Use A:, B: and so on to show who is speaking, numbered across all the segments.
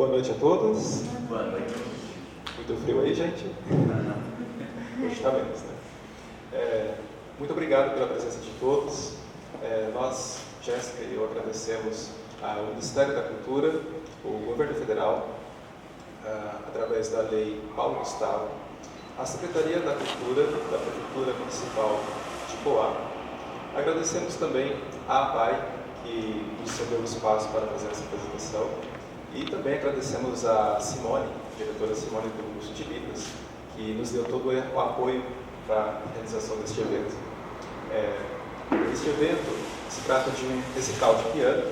A: Boa noite a todos.
B: Boa noite.
A: Muito frio aí, gente? Hoje está menos, né? Muito obrigado pela presença de todos. Nós, Jéssica e eu, agradecemos ao Ministério da Cultura, o Governo Federal, através da Lei Paulo Gustavo, a Secretaria da Cultura da Prefeitura Municipal de Poá. Agradecemos também à APAI, que nos cedeu o espaço para fazer essa apresentação, e também agradecemos a Simone, diretora Simone do curso de Libras, que nos deu todo o apoio para a realização deste evento. Este evento se trata de um recital de piano,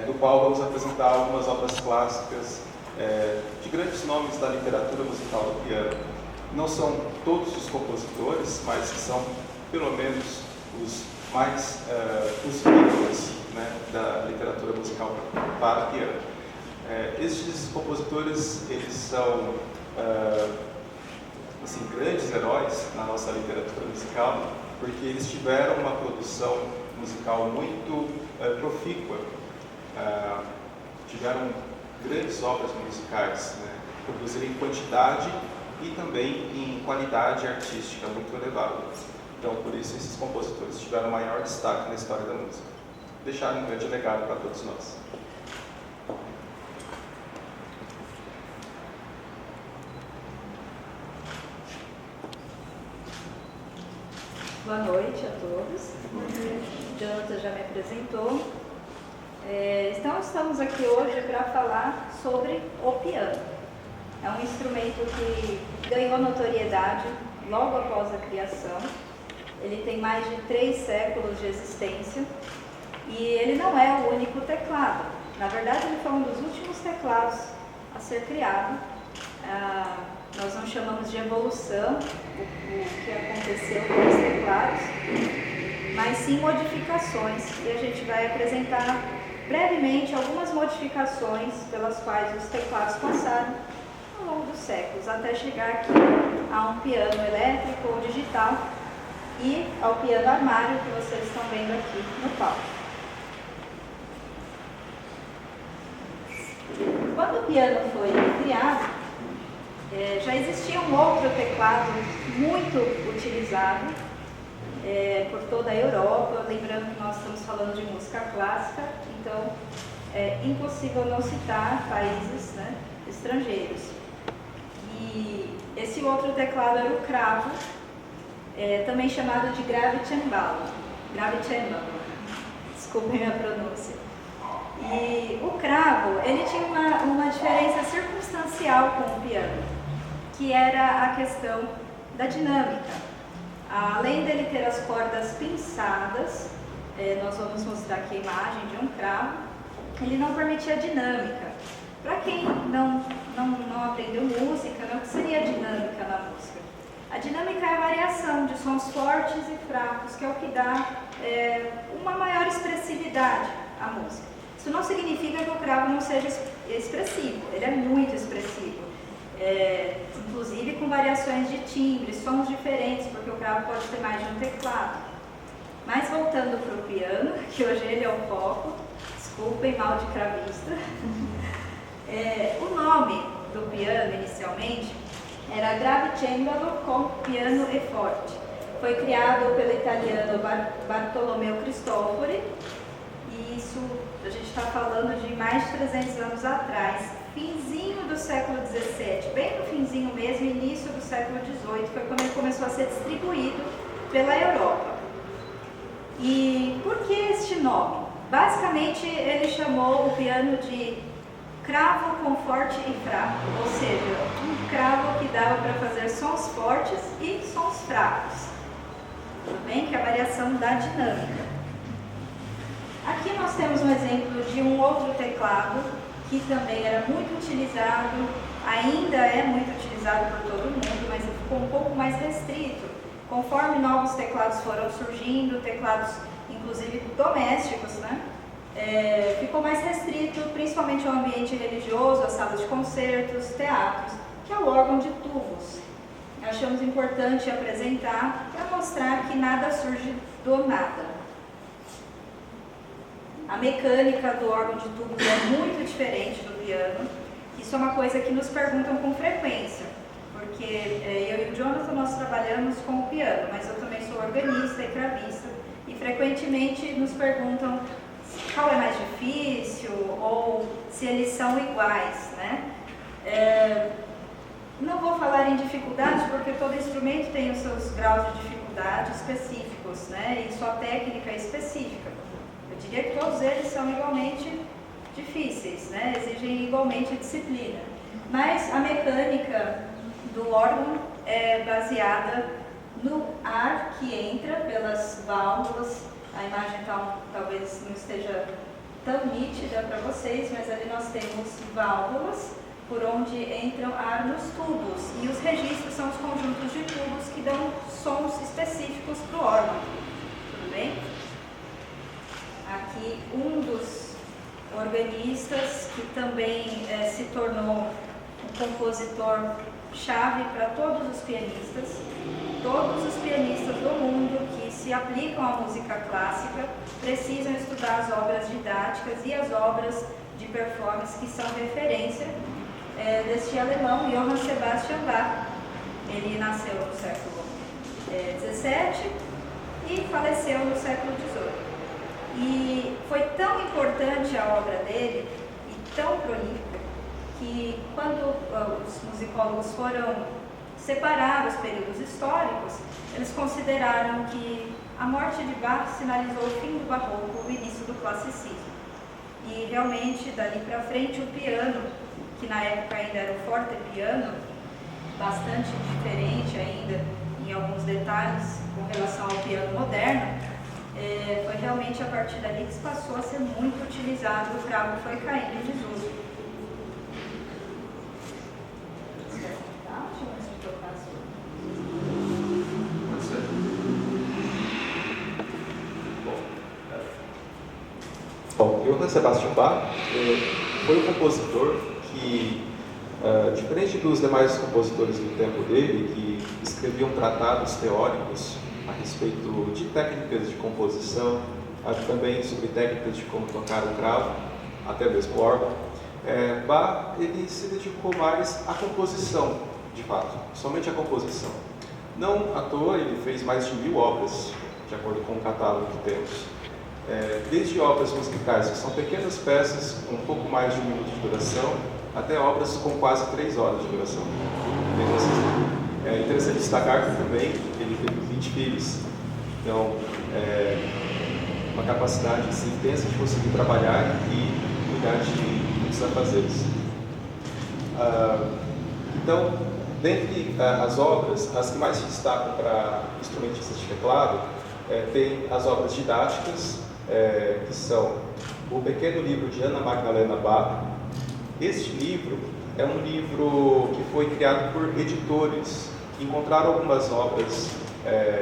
A: no qual vamos apresentar algumas obras clássicas de grandes nomes da literatura musical do piano. Não são todos os compositores, mas são pelo menos os mais os ícones, né, da literatura musical para piano. Estes compositores, eles são assim, grandes heróis na nossa literatura musical, porque eles tiveram uma produção musical muito profícua, tiveram grandes obras musicais, né, produziram em quantidade e também em qualidade artística muito elevada. Então, por isso, esses compositores tiveram maior destaque na história da música. Deixaram um grande legado para todos nós.
C: Boa noite a todos. Jonathan já me apresentou. Então, estamos aqui hoje para falar sobre o piano. É um instrumento que ganhou notoriedade logo após a criação. Ele tem mais de 3 séculos de existência e ele não é o único teclado. Na verdade, ele foi um dos últimos teclados a ser criado. Nós não chamamos de evolução o que aconteceu com os teclados, mas sim modificações. E a gente vai apresentar brevemente algumas modificações pelas quais os teclados passaram ao longo dos séculos, até chegar aqui a um piano elétrico ou digital e ao piano armário que vocês estão vendo aqui no palco. Quando o piano foi criado, já existia um outro teclado muito utilizado por toda a Europa. Lembrando que nós estamos falando de música clássica, então é impossível não citar países, né, estrangeiros. E esse outro teclado era o cravo, também chamado de gravicembalo, desculpem a pronúncia. E o cravo, ele tinha uma diferença circunstancial com o piano, que era a questão da dinâmica. Além dele ter as cordas pinçadas, nós vamos mostrar aqui a imagem de um cravo, ele não permitia dinâmica. Para quem não aprendeu música, o que seria a dinâmica na música? A dinâmica é a variação de sons fortes e fracos, que é o que dá uma maior expressividade à música. Isso não significa que o cravo não seja expressivo, ele é muito expressivo. Inclusive com variações de timbre, sons diferentes, porque o cravo pode ter mais de um teclado. Mas voltando para o piano, que hoje ele é o foco, desculpem, mal de cravista. O nome do piano, inicialmente, era gravicembalo com piano e forte. Foi criado pelo italiano Bartolomeo Cristofori, e isso a gente está falando de mais de 300 anos atrás, finzinho do século XVII, bem no finzinho mesmo, início do século XVIII, foi quando ele começou a ser distribuído pela Europa. E por que este nome? Basicamente, ele chamou o piano de cravo com forte e fraco, ou seja, um cravo que dava para fazer sons fortes e sons fracos. Tudo bem? Que é a variação da dinâmica. Aqui nós temos um exemplo de um outro teclado que também era muito utilizado, ainda é muito utilizado por todo mundo, mas ficou um pouco mais restrito. Conforme novos teclados foram surgindo, teclados inclusive domésticos, né? Ficou mais restrito, principalmente ao ambiente religioso, às salas de concertos, teatros, que é o órgão de tubos. Achamos importante apresentar para mostrar que nada surge do nada. A mecânica do órgão de tubos é muito diferente do piano. Isso é uma coisa que nos perguntam com frequência, porque eu e o Jonathan nós trabalhamos com o piano, mas eu também sou organista e cravista, e frequentemente nos perguntam qual é mais difícil ou se eles são iguais, né? Não vou falar em dificuldade, porque todo instrumento tem os seus graus de dificuldade específicos, né? E sua técnica é específica. Eu diria que todos eles são igualmente difíceis, né? Exigem igualmente disciplina. Mas a mecânica do órgão é baseada no ar que entra pelas válvulas. A imagem talvez não esteja tão nítida para vocês, mas ali nós temos válvulas por onde entram ar nos tubos, e os registros são os conjuntos de tubos que dão sons específicos para o órgão. Tudo bem? Aqui um dos organistas que também se tornou um compositor chave para todos os pianistas. Todos os pianistas do mundo que se aplicam à música clássica precisam estudar as obras didáticas e as obras de performance que são referência deste alemão, Johann Sebastian Bach. Ele nasceu no século XVII e faleceu no século XVIII. E foi tão importante a obra dele e tão prolífica que quando os musicólogos foram separar os períodos históricos, eles consideraram que a morte de Bach sinalizou o fim do barroco, o início do classicismo. E realmente, dali para frente, o piano, que na época ainda era o fortepiano, bastante diferente ainda em alguns detalhes com relação ao piano moderno, foi realmente a partir dali que se passou a ser muito utilizado, o cravo foi caindo em desuso.
A: Bom, Johann Sebastian Bach foi um compositor que, diferente dos demais compositores do tempo dele, que escreviam tratados teóricos a respeito de técnicas de composição, também sobre técnicas de como tocar o cravo, até mesmo o órgão, Bach ele se dedicou mais à composição, de fato, somente à composição. Não à toa, ele fez mais de 1000 obras, de acordo com o catálogo que temos. Desde obras musicais, que são pequenas peças com um pouco mais de 1 minuto de duração, até obras com quase 3 horas de duração. É interessante destacar que também ele teve 20 filhos, então uma capacidade assim, intensa de conseguir trabalhar e cuidar de muitos afazeres. Então, dentre as obras, as que mais se destacam para instrumentistas de teclado, tem as obras didáticas, que são o pequeno livro de Ana Magdalena Bach. Este livro é um livro que foi criado por editores que encontraram algumas obras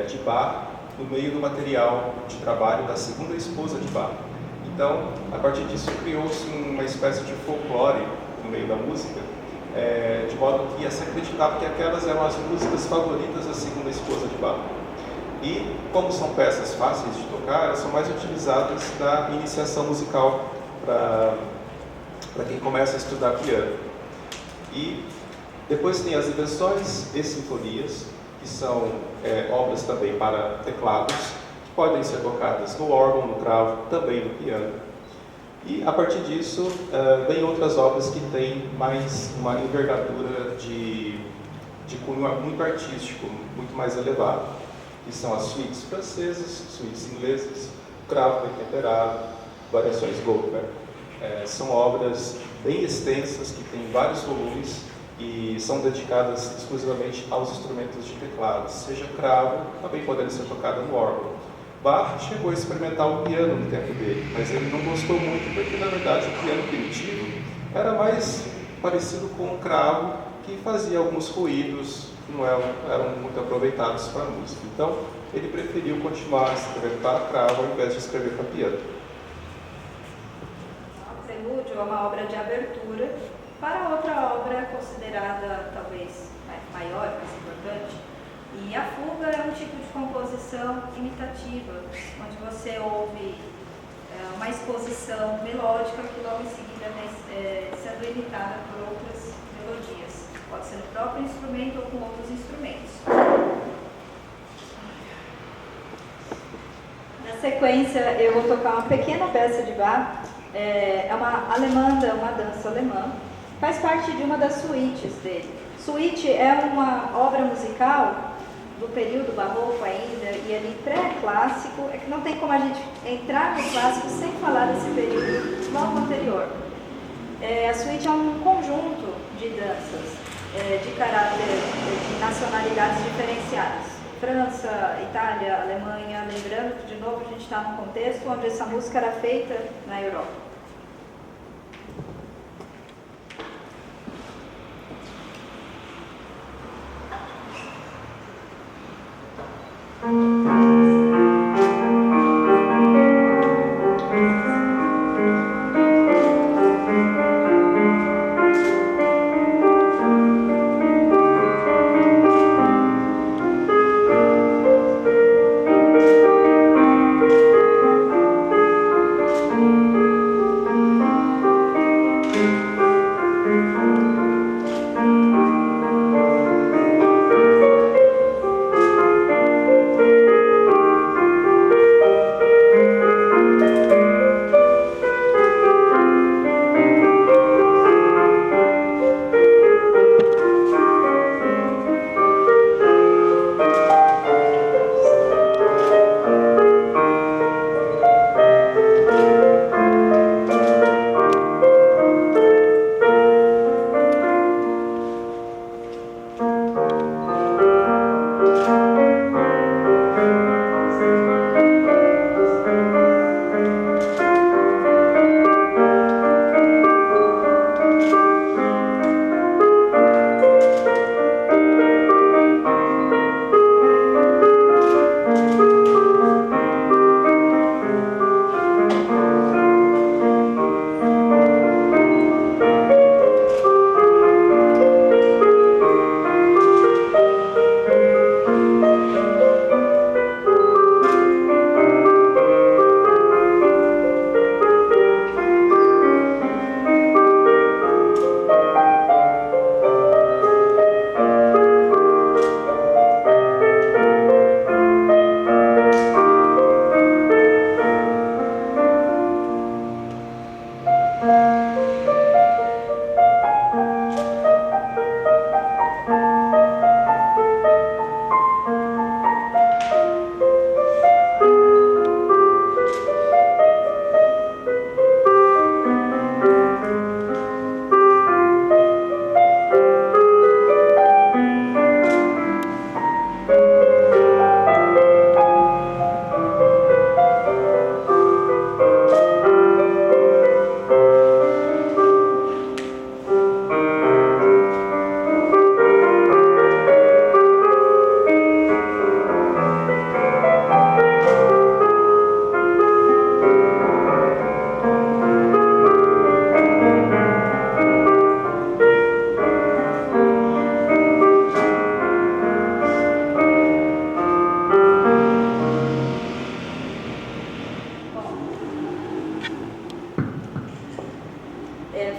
A: de Bach no meio do material de trabalho da segunda esposa de Bach. Então, a partir disso, criou-se uma espécie de folclore no meio da música, de modo que se acreditava que aquelas eram as músicas favoritas da segunda esposa de Bach. E, como são peças fáceis de tocar, elas são mais utilizadas na iniciação musical para quem começa a estudar piano. E depois tem as invenções e sinfonias, que são obras também para teclados, que podem ser tocadas no órgão, no cravo, também no piano. E, a partir disso, vem outras obras que têm mais uma envergadura de cunho muito artístico, muito mais elevado, que são as suítes francesas, suítes inglesas, cravo bem temperado, variações Goldberg. São obras bem extensas, que têm vários volumes e são dedicadas exclusivamente aos instrumentos de teclado, seja cravo, também podendo ser tocado no órgão. Bach chegou a experimentar o piano no tempo dele, mas ele não gostou muito, porque na verdade o piano primitivo era mais parecido com o cravo, que fazia alguns ruídos que não eram muito aproveitados para a música. Então, ele preferiu continuar a escrever para cravo ao invés de escrever para piano.
C: O prelúdio é uma obra de abertura para outra obra considerada talvez maior, mais importante. E a fuga é um tipo de composição imitativa, onde você ouve uma exposição melódica que logo em seguida sendo imitada por outras melodias. Pode ser no próprio instrumento ou com outros instrumentos. Na sequência, eu vou tocar uma pequena peça de Bach. É uma alemanda, uma dança alemã. Faz parte de uma das suítes dele. Suíte é uma obra musical do período barroco ainda, e ali pré-clássico. É que não tem como a gente entrar no clássico sem falar desse período logo anterior. A suíte é um conjunto de danças de caráter de nacionalidades diferenciadas. França, Itália, Alemanha, lembrando que de novo a gente está num contexto onde essa música era feita na Europa.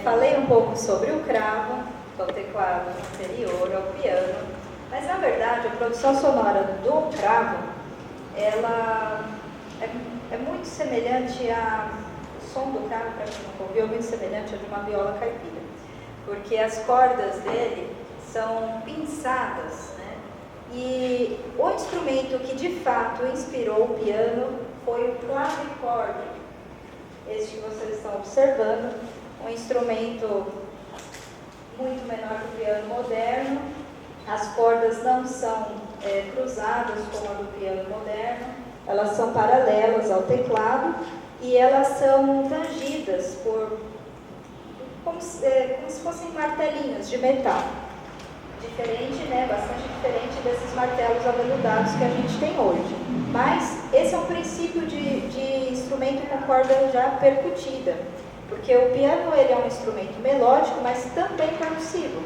C: Falei um pouco sobre o cravo, que é o teclado anterior ao piano, mas na verdade a produção sonora do cravo, ela é muito semelhante o som do cravo, para quem não ouviu, é muito semelhante ao de uma viola caipira, porque as cordas dele são pinçadas, né? E o instrumento que de fato inspirou o piano foi o clavicorde, este que vocês estão observando, um instrumento muito menor que o piano moderno. As cordas não são cruzadas como a do piano moderno, elas são paralelas ao teclado e elas são tangidas como se fossem martelinhos de metal. Diferente, né? Bastante diferente desses martelos aveludados que a gente tem hoje. Mas esse é um princípio de instrumento com corda já percutida, porque o piano ele é um instrumento melódico, mas também percussivo.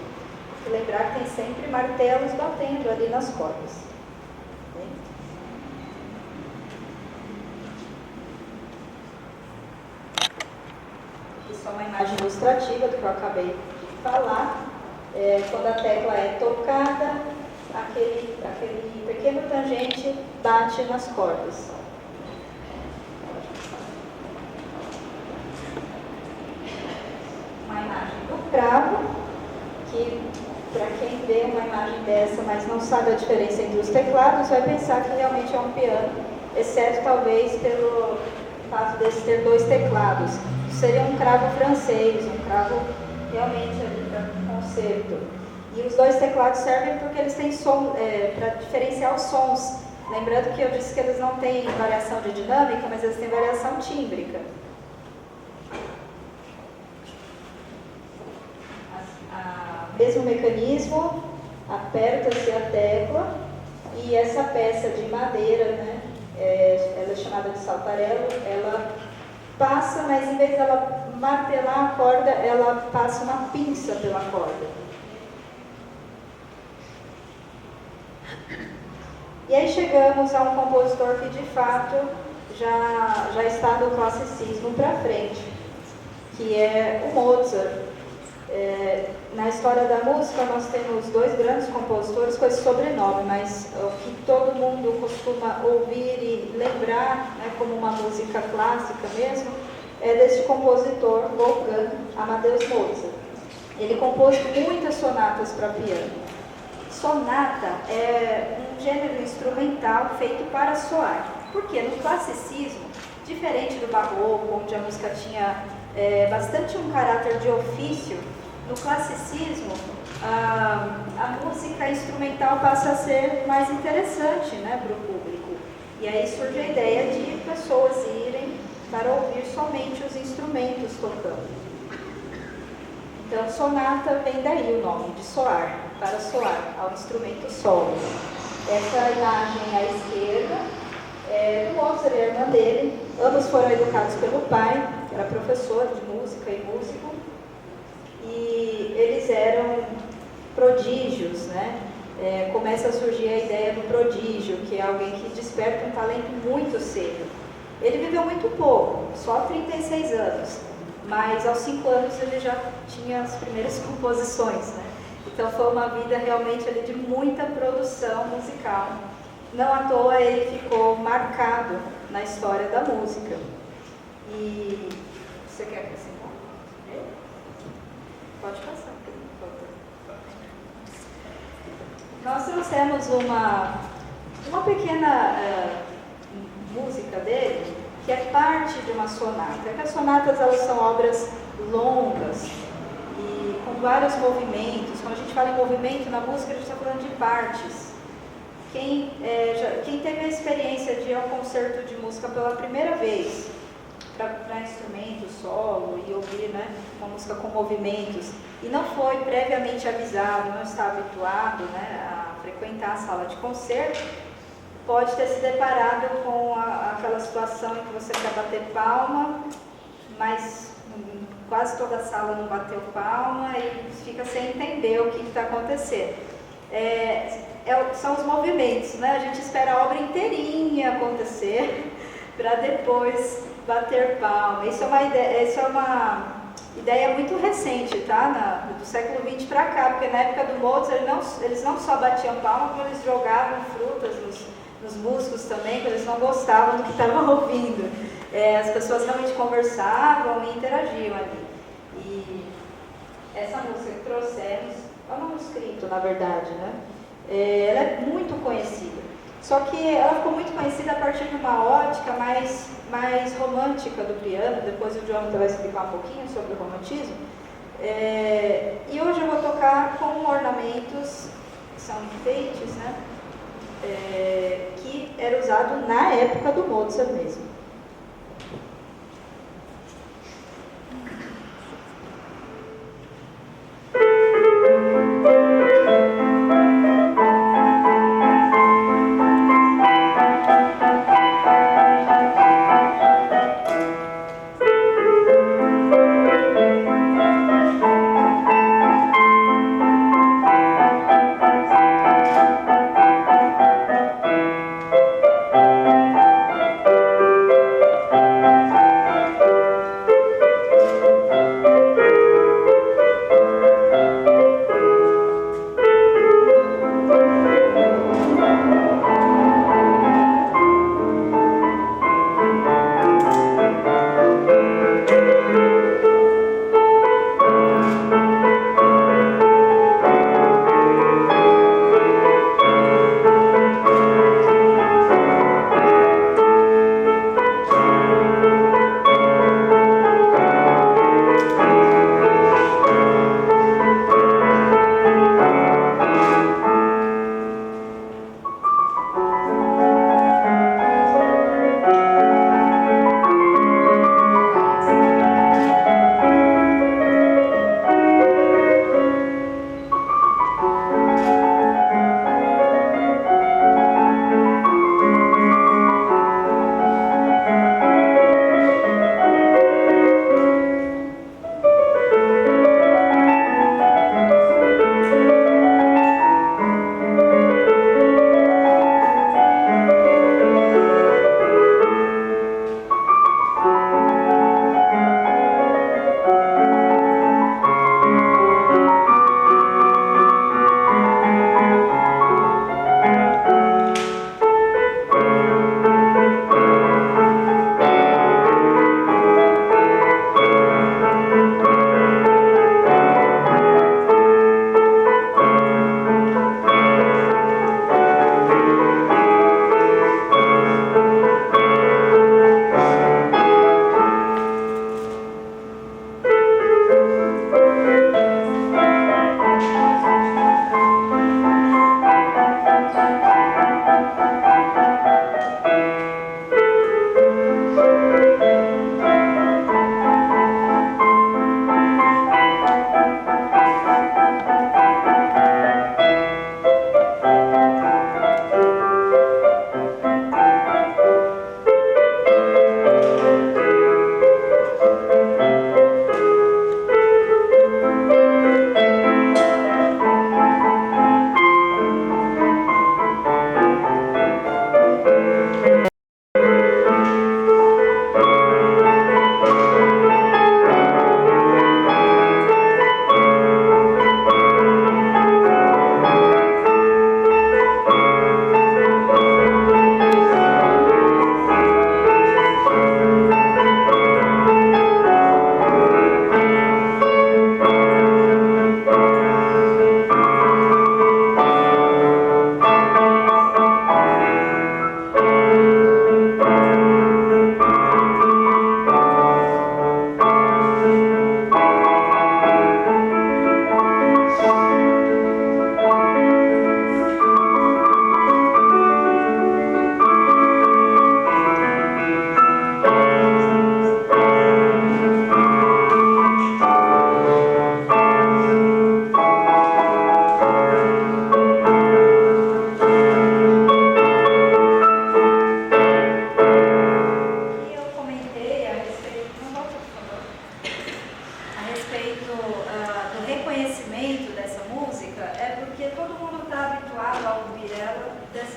C: Lembrar que tem sempre martelos batendo ali nas cordas. Isso é uma imagem ilustrativa do que eu acabei de falar. Quando a tecla é tocada, aquele pequeno tangente bate nas cordas. Uma imagem do cravo, que para quem vê uma imagem dessa, mas não sabe a diferença entre os teclados, vai pensar que realmente é um piano, exceto talvez pelo fato desse ter 2 teclados. Seria um cravo francês, um cravo realmente ali para concerto. E os 2 teclados servem porque eles têm som, para diferenciar os sons. Lembrando que eu disse que eles não têm variação de dinâmica, mas eles têm variação tímbrica. Mesmo mecanismo, aperta-se a tecla e essa peça de madeira, né, ela é chamada de saltarello, ela passa, mas em vez dela martelar a corda, ela passa uma pinça pela corda. E aí chegamos a um compositor que de fato já está do classicismo para frente, que é o Mozart. Na história da música nós temos 2 grandes compositores com esse sobrenome, mas o que todo mundo costuma ouvir e lembrar, né, como uma música clássica mesmo, é desse compositor Wolfgang Amadeus Mozart. Ele compôs muitas sonatas para piano. Sonata é um gênero instrumental feito para soar. Porque no classicismo, diferente do barroco, onde a música tinha bastante um caráter de ofício, no classicismo a música instrumental passa a ser mais interessante, né, para o público. E aí surge a ideia de pessoas irem para ouvir somente os instrumentos tocando. Então, sonata vem daí o nome, de soar, para soar, ao instrumento solo. Essa imagem à esquerda é do Mozart e a irmã dele. Ambos foram educados pelo pai, que era professor de música e músico. E eles eram prodígios, né? Começa a surgir a ideia do prodígio, que é alguém que desperta um talento muito cedo. Ele viveu muito pouco, só 36 anos, mas aos 5 anos ele já tinha as primeiras composições, né? Então foi uma vida realmente ali de muita produção musical. Não à toa ele ficou marcado na história da música. E você quer acrescentar? Pode passar, por favor. Nós trouxemos uma pequena música dele, que é parte de uma sonata. Porque as sonatas, elas são obras longas e com vários movimentos. Quando a gente fala em movimento na música, a gente está falando de partes. Quem teve a experiência de ir ao concerto de música pela primeira vez, para instrumento, solo e ouvir, né, uma música com movimentos, e não foi previamente avisado, não está habituado, né, a frequentar a sala de concerto, pode ter se deparado com aquela situação em que você quer bater palma, mas quase toda a sala não bateu palma e fica sem entender o que está acontecendo. São os movimentos, né? A gente espera a obra inteirinha acontecer para depois bater palma. Isso é uma ideia muito recente, tá? Do século XX para cá, porque na época do Mozart eles não só batiam palma, como eles jogavam frutas nos músicos também, porque eles não gostavam do que estavam ouvindo. As pessoas realmente conversavam e interagiam ali. E essa música que trouxemos é um manuscrito, na verdade, né? Ela é muito conhecida. Só que ela ficou muito conhecida a partir de uma ótica mais romântica do piano. Depois o Jonathan vai explicar um pouquinho sobre o romantismo. E hoje eu vou tocar com ornamentos, que são enfeites, né? Que era usado na época do Mozart mesmo.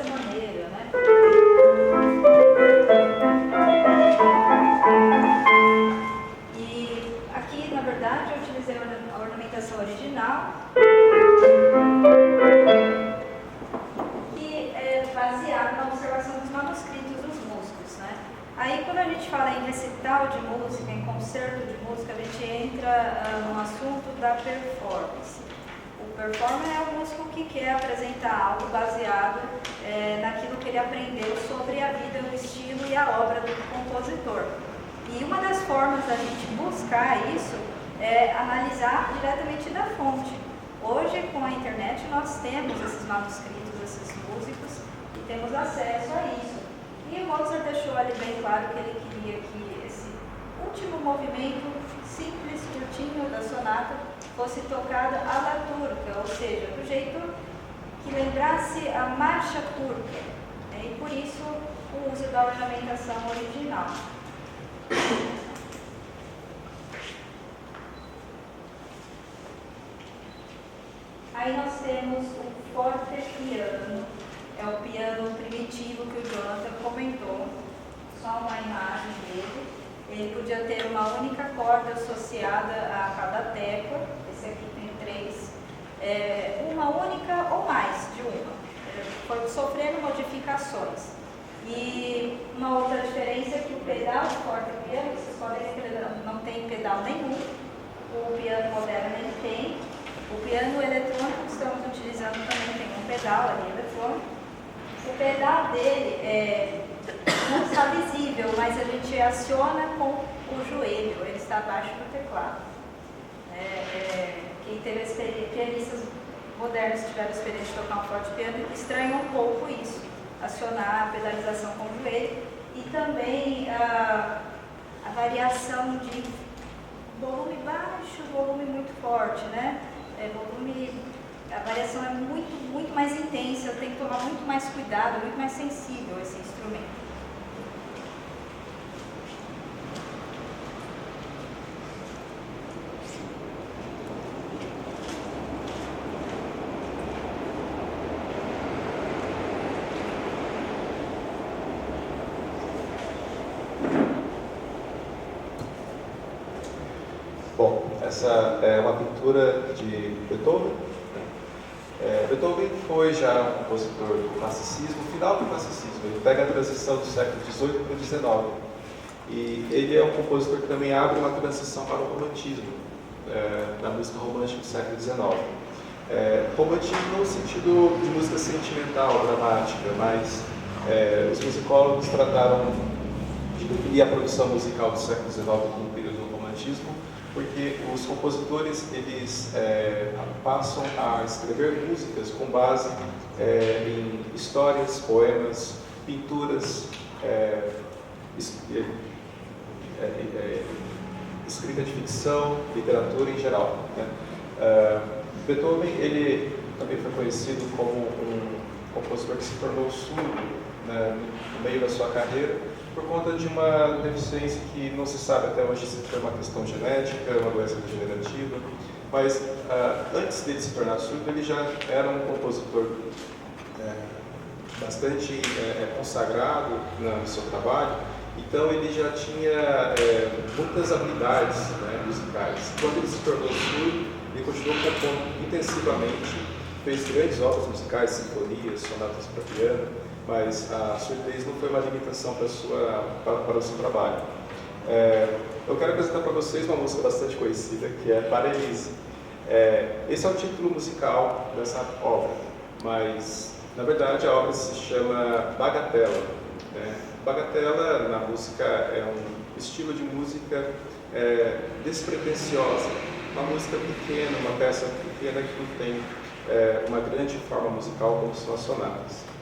C: dessa maneira, né? E aqui, na verdade, eu utilizei a ornamentação original, que é baseada na observação dos manuscritos dos músicos, né? Aí, quando a gente fala em recital de música, em concerto de música, a gente entra no assunto da performance. O performer é o músico que quer apresentar algo baseado naquilo que ele aprendeu sobre a vida, o estilo e a obra do compositor. E uma das formas da gente buscar isso é analisar diretamente da fonte. Hoje, com a internet, nós temos esses manuscritos, esses músicos, e temos acesso a isso. E o Mozart deixou ali bem claro que ele queria que esse último movimento simples, curtinho da sonata fosse tocado à la turca, ou seja, do jeito que lembrasse a marcha turca, né? E por isso o uso da ornamentação original. Aí nós temos o fortepiano, é o piano primitivo que o Jonathan comentou, só uma imagem dele. Ele podia ter uma única corda associada a cada tecla, esse aqui tem 3, uma única ou mais de uma, foi sofrendo modificações. E uma outra diferença é que o pedal do fortepiano, vocês podem ver, não tem pedal nenhum, o piano moderno ele tem. O piano eletrônico que estamos utilizando também tem um pedal ali eletrônico. O pedal dele não está visível, mas a gente aciona com o joelho, ele está abaixo do teclado. Quem teve pianistas modernos que tiveram experiência de tocar um fortepiano estranha um pouco isso, acionar a pedalização com o joelho. E também a variação de volume baixo, volume muito forte, né? A variação é muito mais intensa, tem que tomar muito mais cuidado, muito mais sensível esse instrumento.
A: Bom, essa é uma pintura de Beethoven. Beethoven foi já um compositor do classicismo, final do classicismo. Ele pega a transição do século XVIII para o XIX. E ele é um compositor que também abre uma transição para o romantismo, na música romântica do século XIX. Romantismo no sentido de música sentimental, dramática, mas os musicólogos trataram de definir a produção musical do século XIX como um período do romantismo, porque os compositores eles passam a escrever músicas com base em histórias, poemas, pinturas, escrita de ficção, literatura em geral, né? Beethoven ele também foi conhecido como um compositor que se tornou surdo, né, no meio da sua carreira, por conta de uma deficiência que não se sabe até hoje se foi uma questão genética, uma doença degenerativa, mas antes dele se tornar surdo, ele já era um compositor bastante consagrado no seu trabalho, então ele já tinha muitas habilidades, né, musicais. Quando ele se tornou surdo, ele continuou compondo intensivamente, fez grandes obras musicais, sinfonias, sonatas para piano, mas a surdez não foi uma limitação para o seu trabalho. Eu quero apresentar para vocês uma música bastante conhecida, que é Paralise. Esse é o título musical dessa obra, mas na verdade a obra se chama Bagatela. Bagatela na música é um estilo de música despretensiosa, uma música pequena, uma peça pequena que não tem uma grande forma musical como são as sonatas.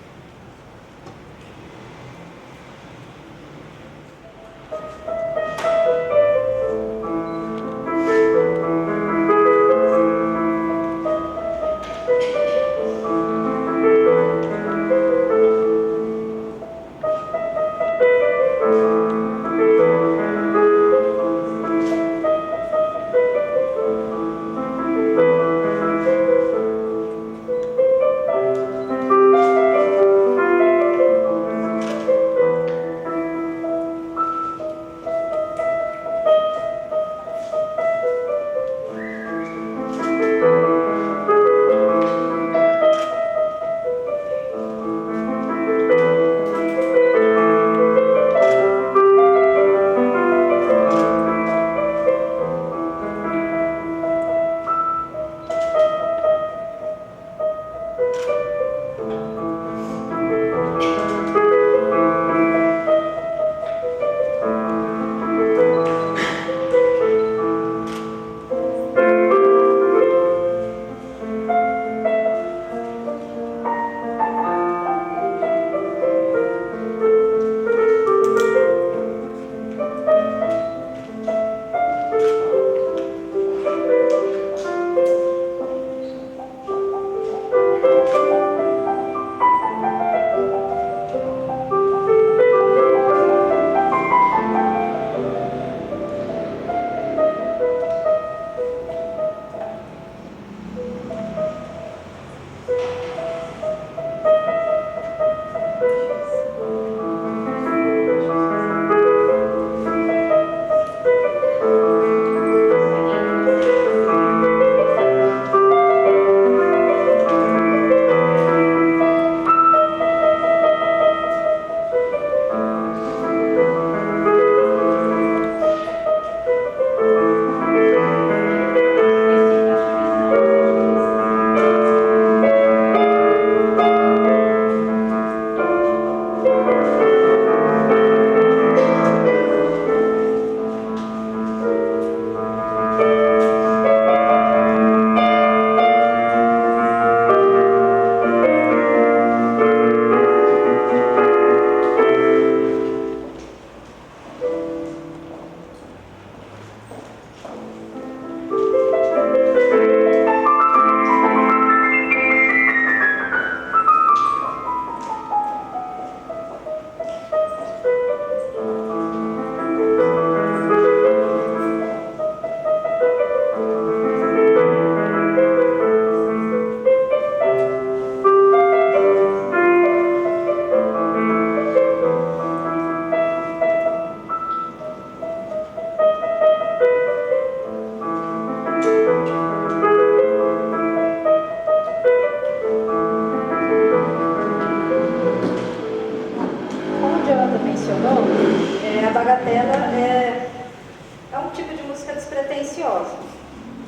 C: um tipo de música despretensiosa.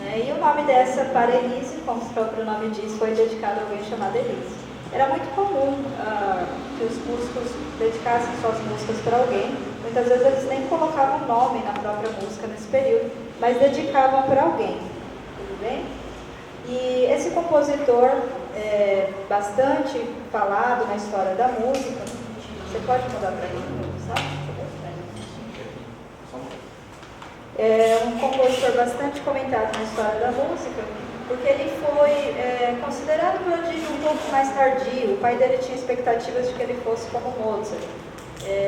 C: Né? E o nome dessa, para Elise, como o próprio nome diz, foi dedicado a alguém chamado Elise. Era muito comum que os músicos dedicassem suas músicas para alguém. Muitas vezes eles nem colocavam nome na própria música nesse período, mas dedicavam para alguém. Tudo bem? E esse compositor bastante falado na história da música, você pode mudar para mim, sabe? É um compositor bastante comentado na história da música, porque ele foi considerado um prodígio um pouco mais tardio. O pai dele tinha expectativas de que ele fosse como Mozart,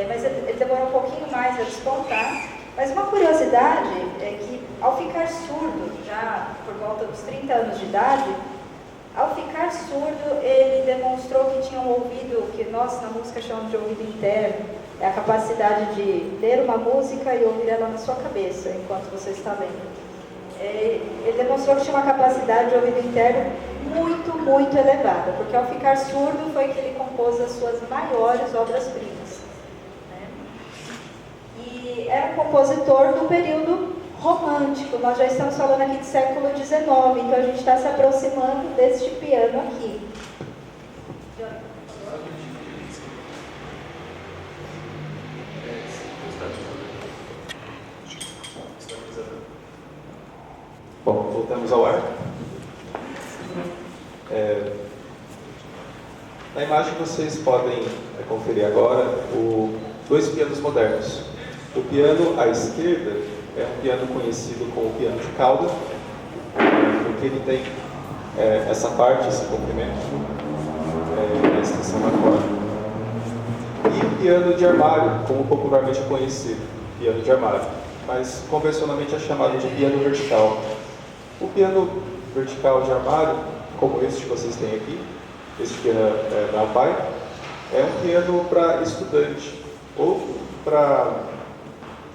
C: mas ele demorou um pouquinho mais a despontar. Mas uma curiosidade é que, ao ficar surdo, já por volta dos 30 anos de idade, ao ficar surdo, ele demonstrou que tinha um ouvido, que nós na música chamamos de ouvido interno, é a capacidade de ler uma música e ouvir ela na sua cabeça, enquanto você está vendo. Ele demonstrou que tinha uma capacidade de ouvido interno muito, muito elevada, porque ao ficar surdo foi que ele compôs as suas maiores obras-primas. E era um compositor do período romântico. Nós já estamos falando aqui de século XIX, então a gente está se aproximando deste piano aqui.
A: Bom, voltamos ao ar. Na imagem vocês podem conferir agora dois pianos modernos. O piano à esquerda é um piano conhecido como piano de cauda, porque ele tem essa parte, esse comprimento, a extensão da corda. E o piano de armário, como popularmente é conhecido, piano de armário, mas convencionalmente é chamado de piano vertical. O piano vertical de armário, como este que vocês têm aqui, esse piano da Alpine, é um piano para estudante ou para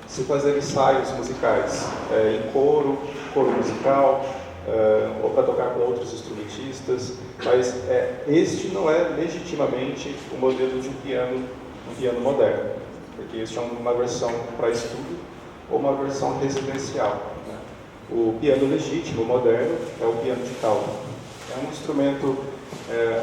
A: se fazer ensaios musicais em coro musical, ou para tocar com outros instrumentistas, mas este não é legitimamente o modelo de um piano moderno, porque este é uma versão para estudo ou uma versão residencial. Né? O piano legítimo, moderno, é o piano de cauda. É um instrumento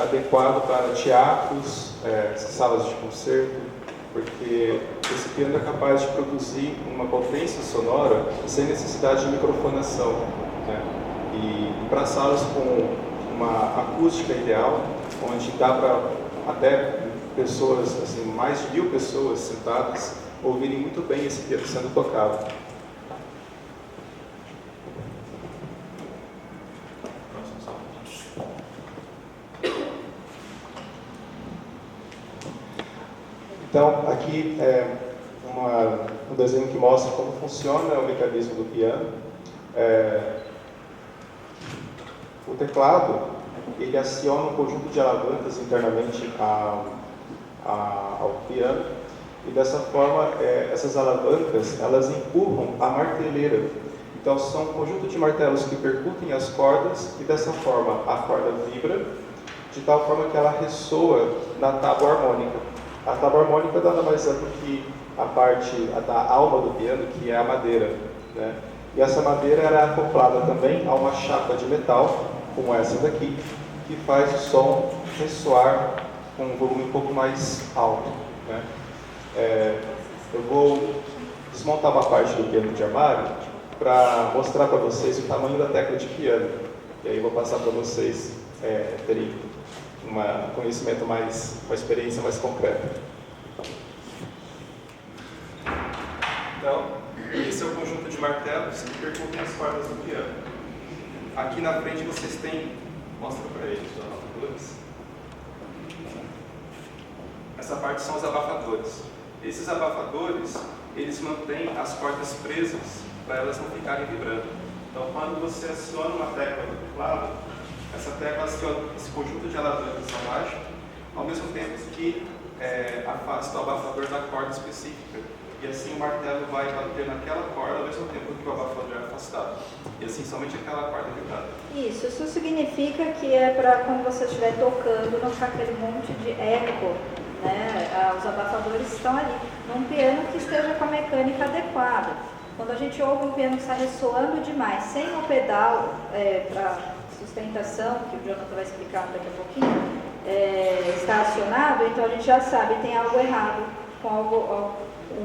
A: adequado para teatros, salas de concerto, porque esse piano é capaz de produzir uma potência sonora sem necessidade de microfonação. Né? E para salas com uma acústica ideal, onde dá para até pessoas, assim, mais de 1000 pessoas sentadas, ouvirem muito bem esse piano sendo tocado. Então, aqui é um desenho que mostra como funciona o mecanismo do piano. O teclado, ele aciona um conjunto de alavancas internamente ao piano, e dessa forma, essas alavancas, elas empurram a marteleira. Então, são um conjunto de martelos que percutem as cordas, e dessa forma, a corda vibra, de tal forma que ela ressoa na tábua harmônica. A tábua harmônica nada mais é do que a parte da alma do piano, que é a madeira. Né? E essa madeira era acoplada também a uma chapa de metal, como essa daqui, que faz o som ressoar com um volume um pouco mais alto. Né? Eu vou desmontar uma parte do piano de armário para mostrar para vocês o tamanho da tecla de piano. E aí eu vou passar para vocês terem um conhecimento uma experiência mais concreta. Então, esse é o conjunto de martelos que percutem as cordas do piano. Aqui na frente vocês têm, mostra para eles os abafadores. Essa parte são os abafadores. Esses abafadores, eles mantêm as cordas presas para elas não ficarem vibrando. Então, quando você aciona uma tecla do teclado, essa tecla aciona esse conjunto de alavancas abaixo, ao mesmo tempo que afasta o abafador da corda específica. E assim o martelo vai bater naquela corda ao mesmo tempo que o abafador é afastado. E assim somente aquela corda vibrada.
C: Isso significa que é para quando você estiver tocando, não ficar aquele monte de eco, né? Os abafadores estão ali, num piano que esteja com a mecânica adequada. Quando a gente ouve um piano que está ressoando demais, sem o pedal para sustentação, que o Jonathan vai explicar daqui a pouquinho, está acionado, então a gente já sabe que tem algo errado com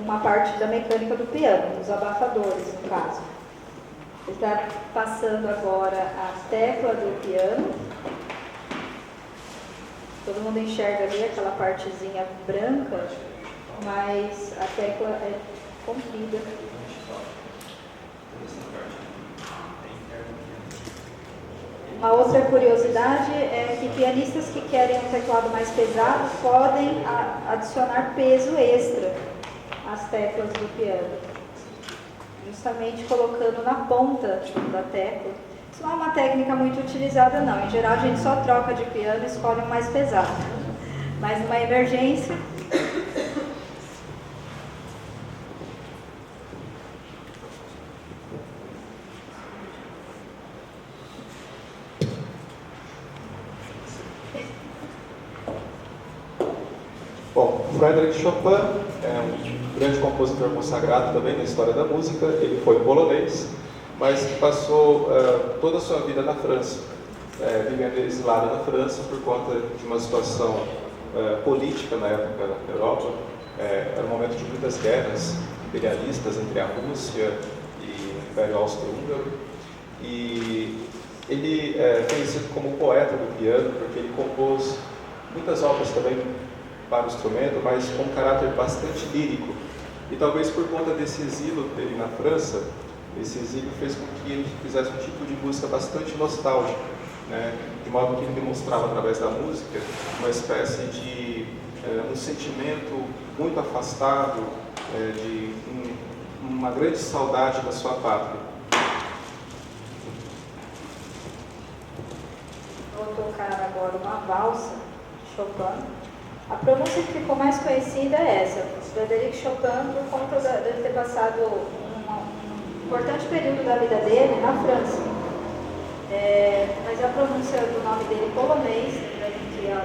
C: uma parte da mecânica do piano, os abafadores, no caso. Ele está passando agora a tecla do piano. Todo mundo enxerga ali aquela partezinha branca, mas a tecla é comprida. Uma outra curiosidade é que pianistas que querem um teclado mais pesado podem adicionar peso extra às teclas do piano, justamente colocando na ponta da tecla. Isso não é uma técnica muito utilizada não, em geral a gente só troca de piano e escolhe um mais pesado, mas numa emergência...
A: Bom, Frédéric Chopin é um grande compositor consagrado também na história da música. Ele foi polonês, mas passou toda a sua vida na França, vivendo exilado na França por conta de uma situação política na época na Europa. Era um momento de muitas guerras imperialistas entre a Rússia e o Império Austro-Húngaro. E ele é conhecido como poeta do piano, porque ele compôs muitas obras também para o instrumento, mas com um caráter bastante lírico. E talvez por conta desse exílio dele na França, esse exílio fez com que ele fizesse um tipo de música bastante nostálgica, né? De modo que ele demonstrava através da música uma espécie de um sentimento muito afastado, de uma grande saudade da sua pátria.
C: Vou tocar agora uma valsa de Chopin. A pronúncia que ficou mais conhecida é essa, Frédéric Chopin, por conta de ele ter passado um importante período da vida dele na França. Mas a pronúncia do nome dele polonês, que a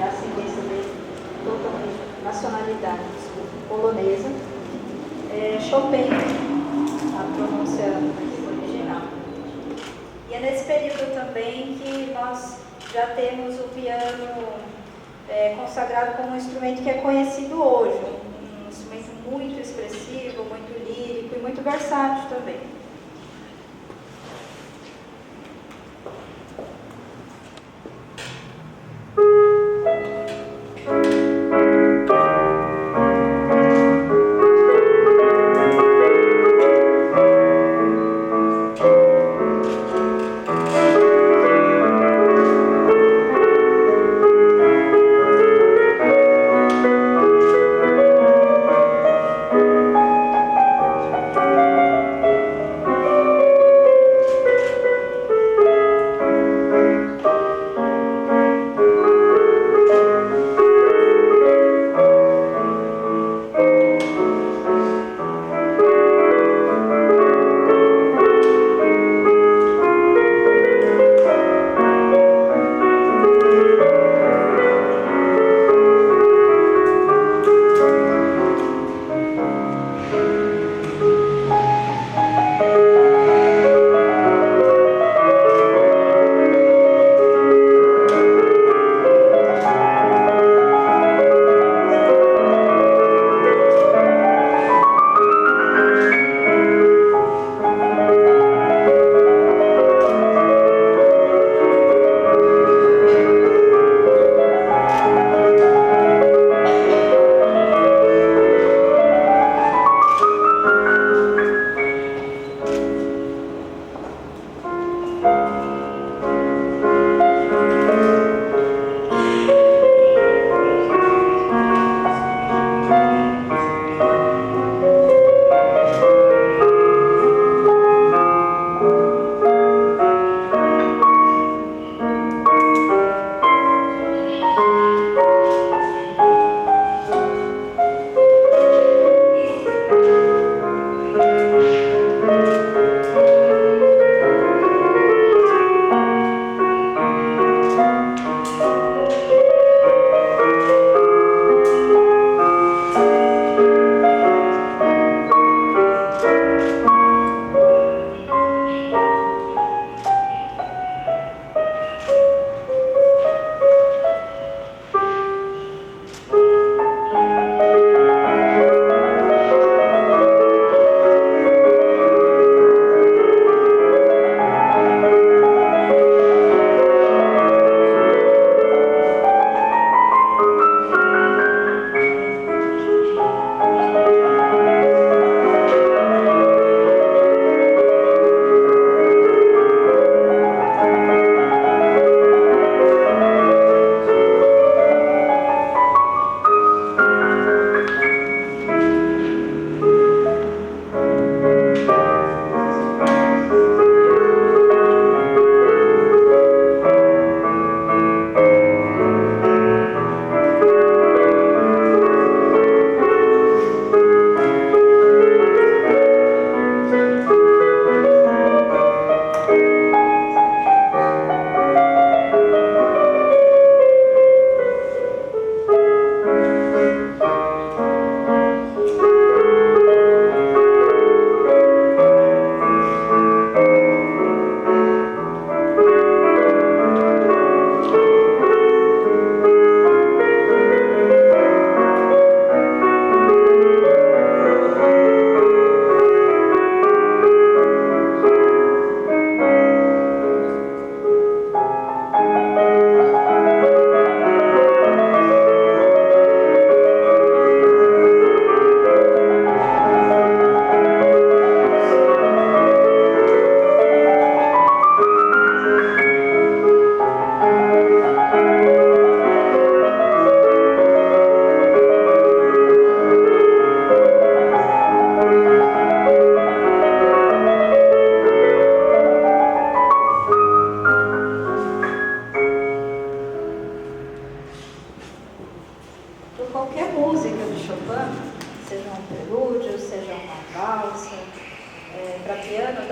C: ascendência dele, totalmente, nacionalidade, desculpa, polonesa, Chopin, a pronúncia original. E é nesse período também que nós já temos o piano consagrado como um instrumento que é conhecido hoje, um instrumento muito expressivo, muito lírico e muito versátil também.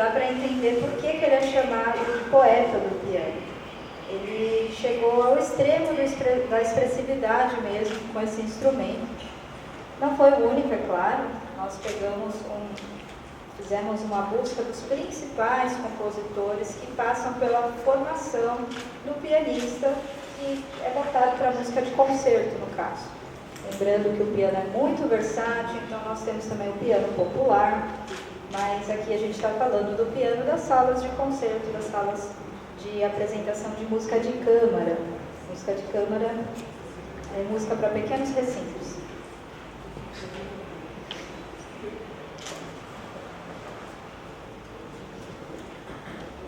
C: dá para entender por que ele é chamado de poeta do piano. Ele chegou ao extremo da expressividade mesmo com esse instrumento. Não foi o único, é claro. Nós fizemos uma busca dos principais compositores que passam pela formação do pianista, que é voltado para a música de concerto, no caso. Lembrando que o piano é muito versátil, então nós temos também o piano popular, mas aqui a gente está falando do piano das salas de concerto, das salas de apresentação de música de câmara. Música de câmara é música para pequenos recintos.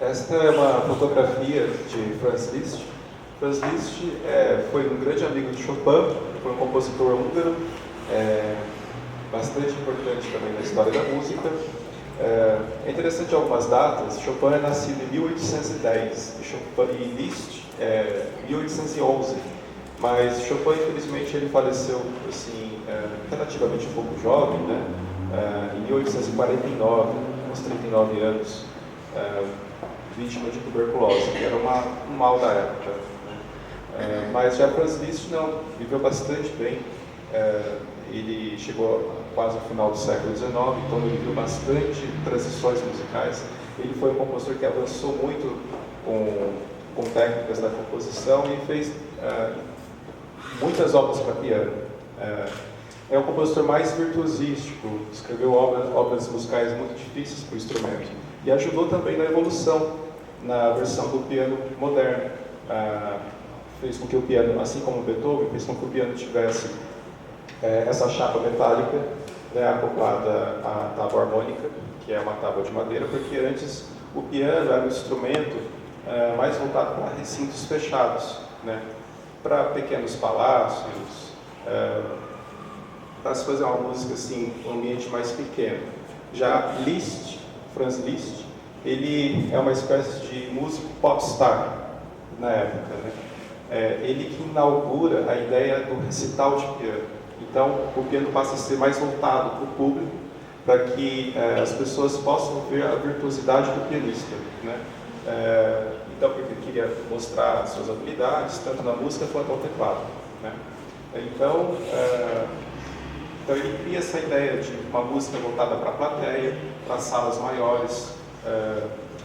A: Esta é uma fotografia de Franz Liszt. Franz Liszt foi um grande amigo de Chopin, foi um compositor húngaro, bastante importante também na história da música. É interessante algumas datas. Chopin é nascido em 1810 e Liszt 1811, mas Chopin, infelizmente, ele faleceu assim, relativamente um pouco jovem, né? Em 1849, aos 39 anos, vítima de tuberculose, que era um mal da época. Né? Mas já Franz Liszt não, viveu bastante bem. Ele chegou quase ao final do século XIX, então ele viu bastante transições musicais. Ele foi um compositor que avançou muito com técnicas da composição e fez muitas obras para piano. É o compositor mais virtuosístico, escreveu obras musicais muito difíceis para o instrumento e ajudou também na evolução na versão do piano moderno. Fez com que o piano, assim como Beethoven, fez com que o piano tivesse essa chapa metálica, né, acoplada à tábua harmônica, que é uma tábua de madeira, porque antes o piano era um instrumento mais voltado para recintos fechados, né, para pequenos palácios, para se fazer uma música assim, um ambiente mais pequeno. Já Liszt, Franz Liszt, ele é uma espécie de músico popstar na época, né? Ele que inaugura a ideia do recital de piano. Então, o piano passa a ser mais voltado para o público, para que as pessoas possam ver a virtuosidade do pianista, né? Então, porque ele queria mostrar suas habilidades, tanto na música quanto ao teclado, né? Então, ele cria essa ideia de uma música voltada para a plateia, para salas maiores,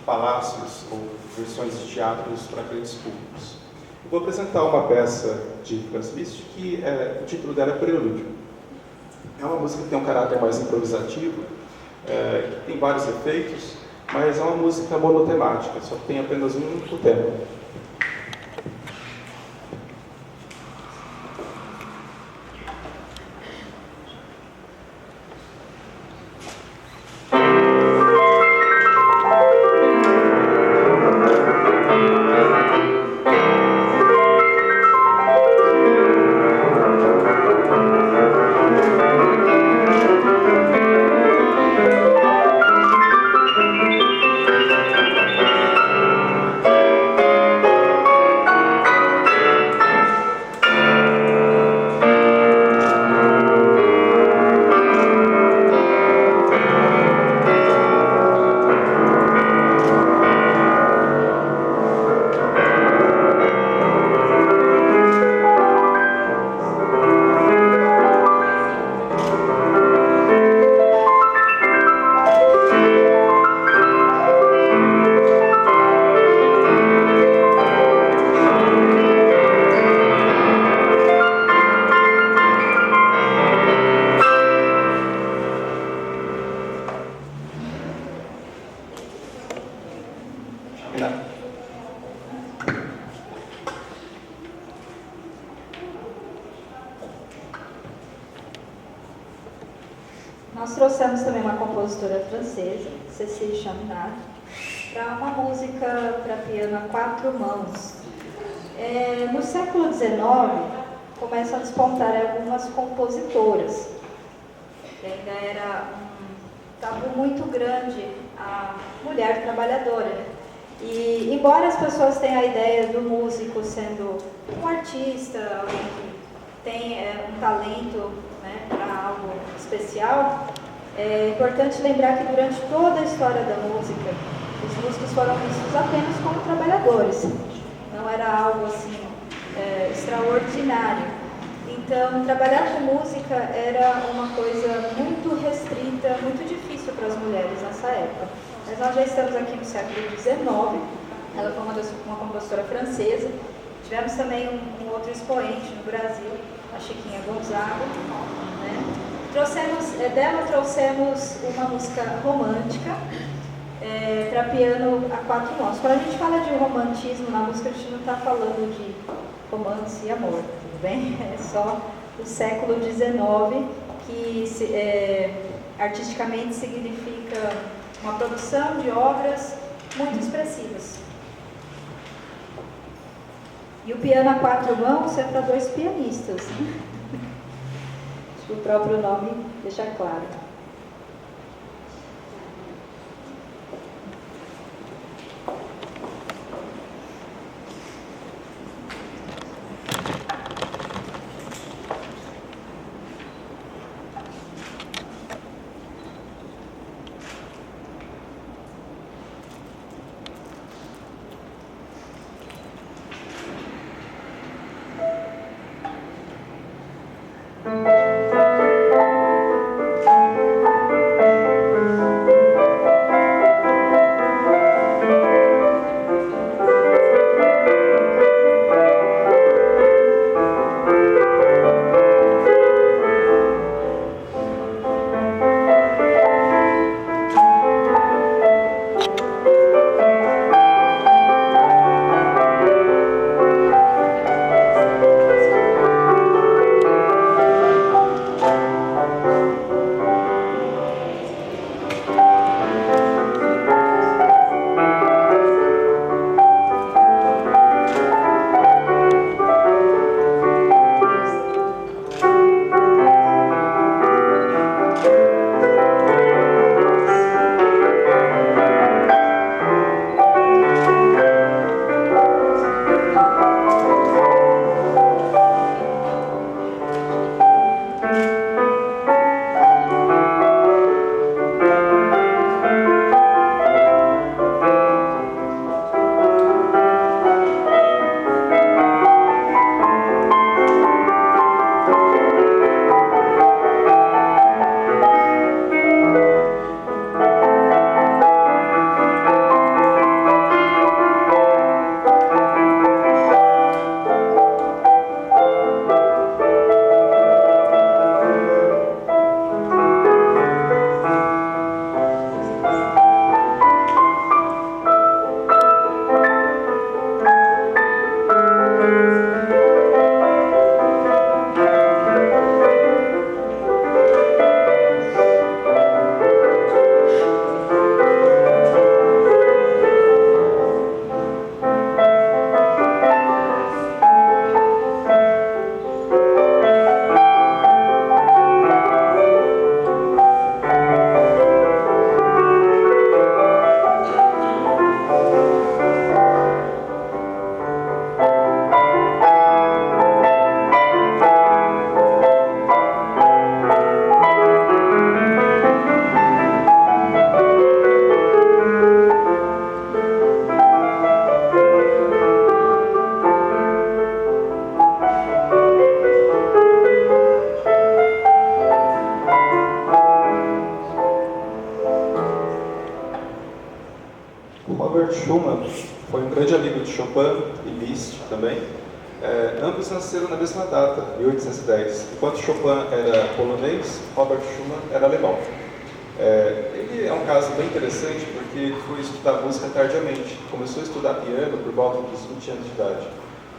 A: palácios ou versões de teatros para grandes públicos. Eu vou apresentar uma peça de Franz Liszt que o título dela é Prelúdio. É uma música que tem um caráter mais improvisativo, que tem vários efeitos, mas é uma música monotemática, só tem apenas um único tema.
C: Nós trouxemos também uma compositora francesa, Cécile Chaminade, para uma música para piano a 4 mãos. No século XIX, começam a despontar algumas compositoras. Ainda era um tabu muito grande a mulher trabalhadora, né? E, embora as pessoas tenham a ideia do músico sendo um artista, alguém que tem um talento, né, para algo especial, É importante lembrar que durante toda a história da música, os músicos foram vistos apenas como trabalhadores. Não era algo assim extraordinário. Então, trabalhar com música era uma coisa muito restrita, muito difícil para as mulheres nessa época. Mas nós já estamos aqui no século XIX. Ela foi uma compositora francesa. Tivemos também um outro expoente no Brasil, a Chiquinha Gonzaga, né? Dela trouxemos uma música romântica para piano a 4 mãos. Quando a gente fala de romantismo na música, a gente não está falando de romance e amor, tudo bem? É só o século XIX que artisticamente significa uma produção de obras muito expressivas. E o piano a 4 mãos é para 2 pianistas, né? Acho que o próprio nome deixa claro.
A: Robert Schumann foi um grande amigo de Chopin e Liszt também. Ambos nasceram na mesma data, 1810. Enquanto Chopin era polonês, Robert Schumann era alemão. Ele é um caso bem interessante porque ele foi estudar música tardiamente. Começou a estudar piano por volta dos 20 anos de idade.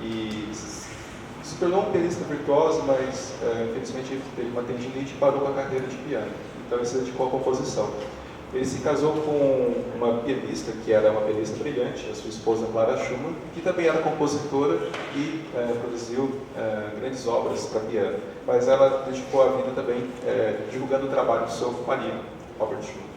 A: E se tornou um pianista virtuoso, mas infelizmente ele teve uma tendinite e parou com a carreira de piano. Então ele se dedicou à composição. Ele se casou com uma pianista, que era uma pianista brilhante, a sua esposa Clara Schumann, que também era compositora e produziu grandes obras para piano. Mas ela dedicou a vida também divulgando o trabalho do seu marido, Robert Schumann.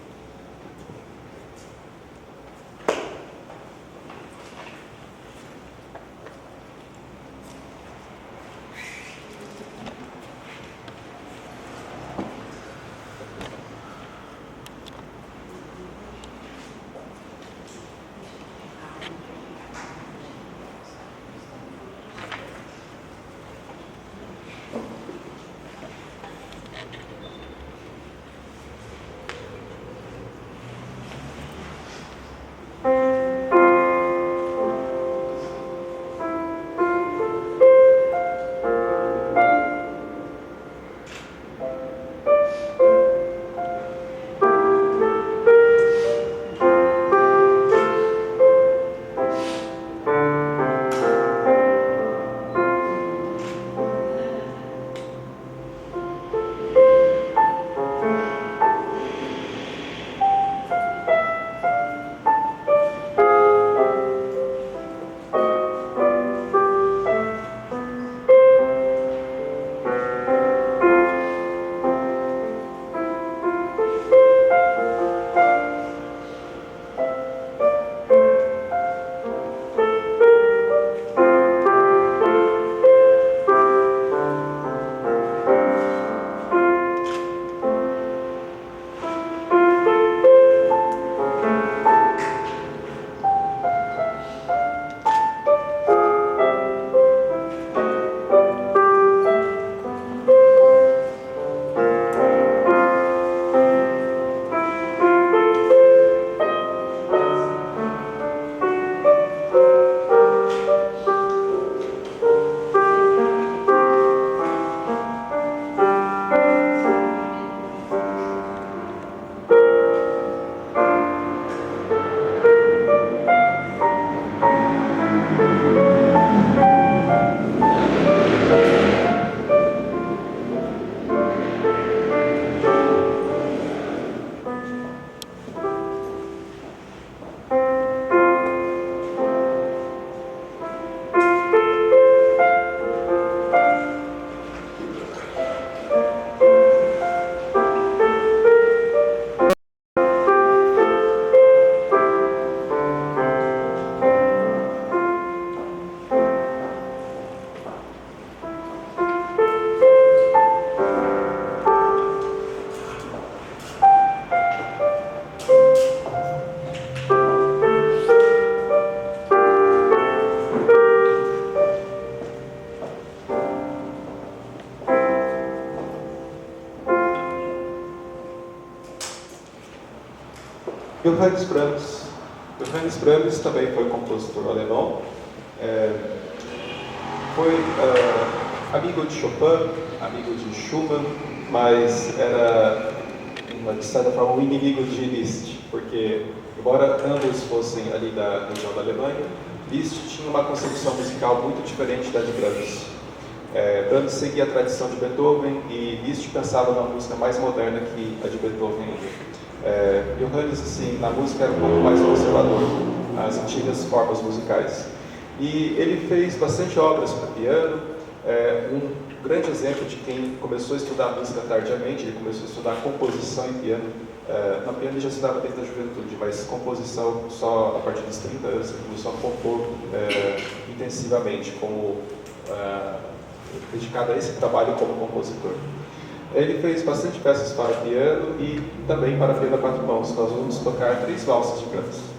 A: Johannes Brahms. Johannes Brahms também foi compositor alemão. Foi amigo de Chopin, amigo de Schumann, mas era, de certa forma, um inimigo de Liszt, porque, embora ambos fossem ali da região da Alemanha, Liszt tinha uma concepção musical muito diferente da de Brahms. Brahms seguia a tradição de Beethoven e Liszt pensava numa música mais moderna que a de Beethoven. Johannes, assim, na música era um pouco mais conservador, as antigas formas musicais. E ele fez bastante obras para piano. Um grande exemplo de quem começou a estudar música tardiamente, ele começou a estudar composição em piano. Na piano ele já estudava desde a juventude, mas composição só a partir dos 30 anos, ele começou a compor intensivamente, como dedicado a esse trabalho como compositor. Ele fez bastante peças para piano e também para piano a quatro mãos. Nós vamos tocar 3 valsas de Brahms.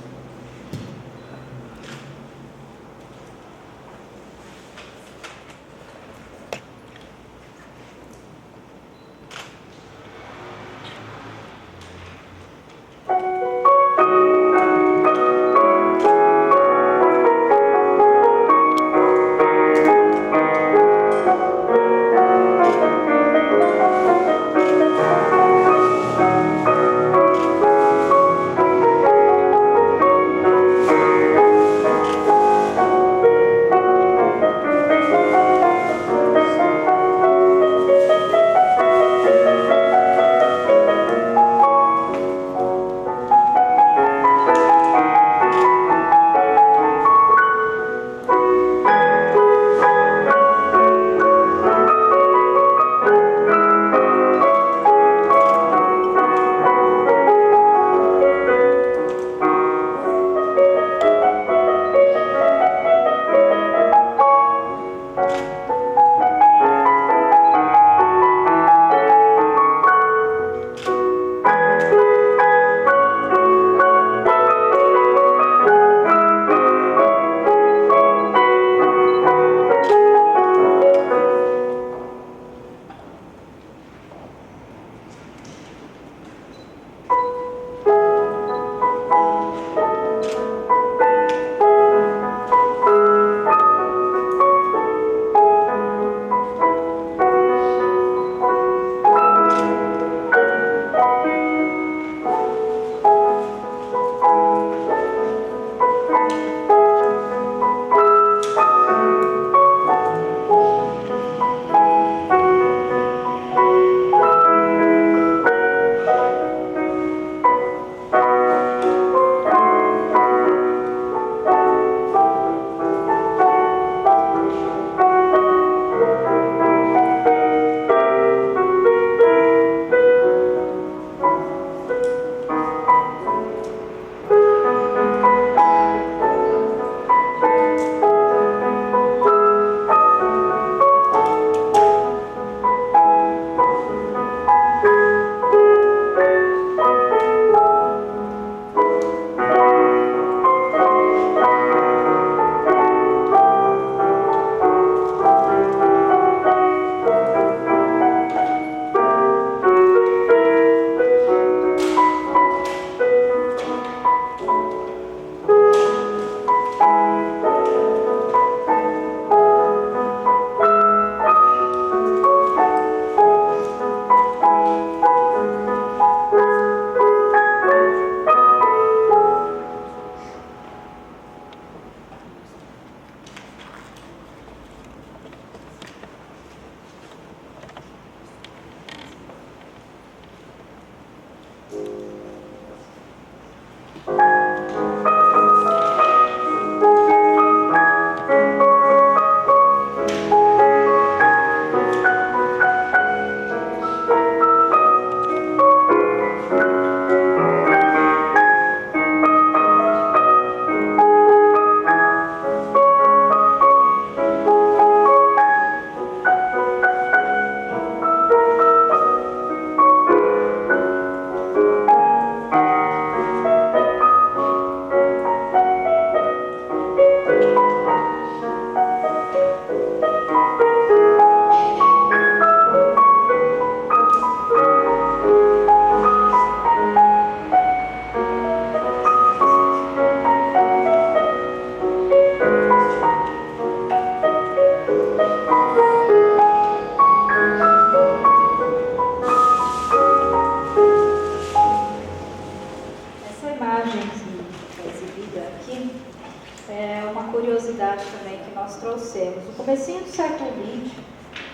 C: É uma curiosidade também que nós trouxemos. No comecinho do século XX,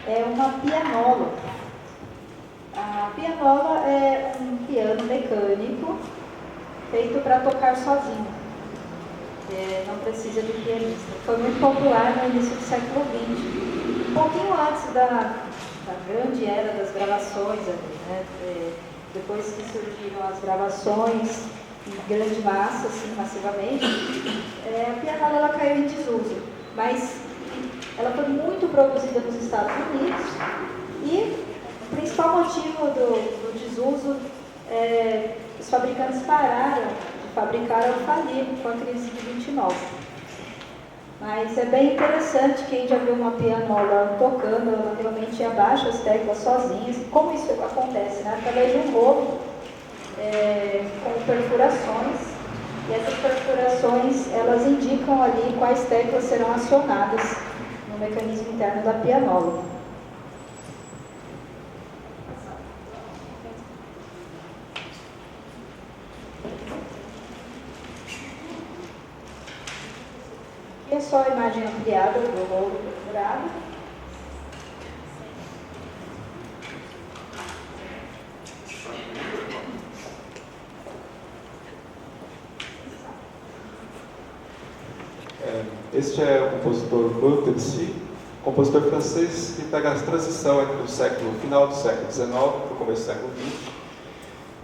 C: é uma pianola. A pianola é um piano mecânico feito para tocar sozinho. Não precisa de pianista. Foi muito popular no início do século XX. Um pouquinho antes da grande era das gravações, né? Depois que surgiram as gravações em grande massa, assim, massivamente, a pianola ela caiu em desuso. Mas ela foi muito produzida nos Estados Unidos e o principal motivo do desuso os fabricantes pararam de fabricar ao falir com a crise de 29. Mas é bem interessante, quem já viu uma pianola tocando, ela realmente abaixa as teclas sozinha. Como isso acontece? Né? Através de um rolo com perfurações. E essas perfurações, elas indicam ali quais teclas serão acionadas no mecanismo interno da pianola. Aqui é só a imagem ampliada do rolo perfurado.
A: Este é o compositor Claude Debussy, compositor francês que pega a transição entre o final do século XIX e o começo do século XX.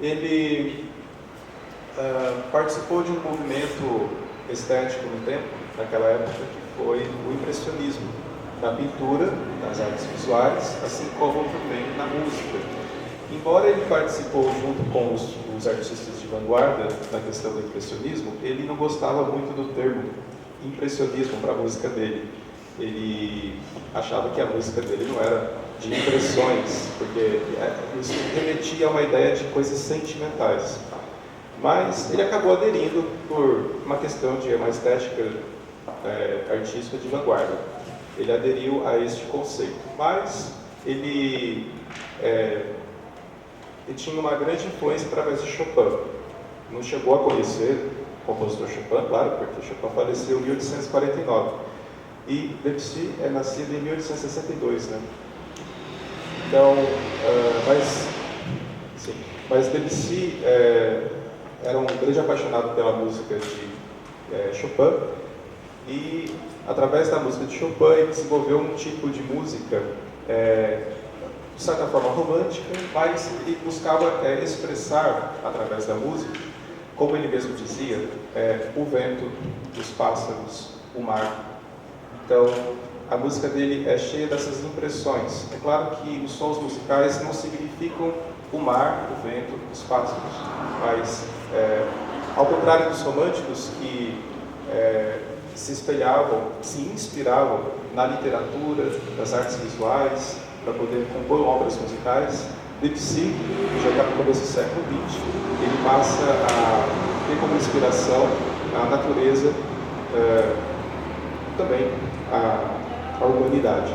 A: Ele participou de um movimento estético no tempo, naquela época, que foi o impressionismo, na pintura, nas artes visuais, assim como também na música. Embora ele participou junto com os artistas de vanguarda na questão do impressionismo, ele não gostava muito do termo impressionismo para a música dele. Ele achava que a música dele não era de impressões, porque isso remetia a uma ideia de coisas sentimentais. Mas ele acabou aderindo por uma questão de uma estética artística de vanguarda. Ele aderiu a este conceito. Mas ele tinha uma grande influência através de Chopin. Não chegou a conhecer o compositor Chopin, claro, porque Chopin faleceu em 1849. E Debussy é nascido em 1862, né? Então, mas Debussy era um grande apaixonado pela música de Chopin e, através da música de Chopin, ele desenvolveu um tipo de música de certa forma romântica, mas ele buscava expressar, através da música, como ele mesmo dizia, o vento, os pássaros, o mar. Então, a música dele é cheia dessas impressões. É claro que os sons musicais não significam o mar, o vento, os pássaros, mas, ao contrário dos românticos que se espelhavam, se inspiravam na literatura, nas artes visuais, para poder compor obras musicais, Debussy, já está no começo do século XX, ele passa a ter como inspiração a natureza, também a humanidade.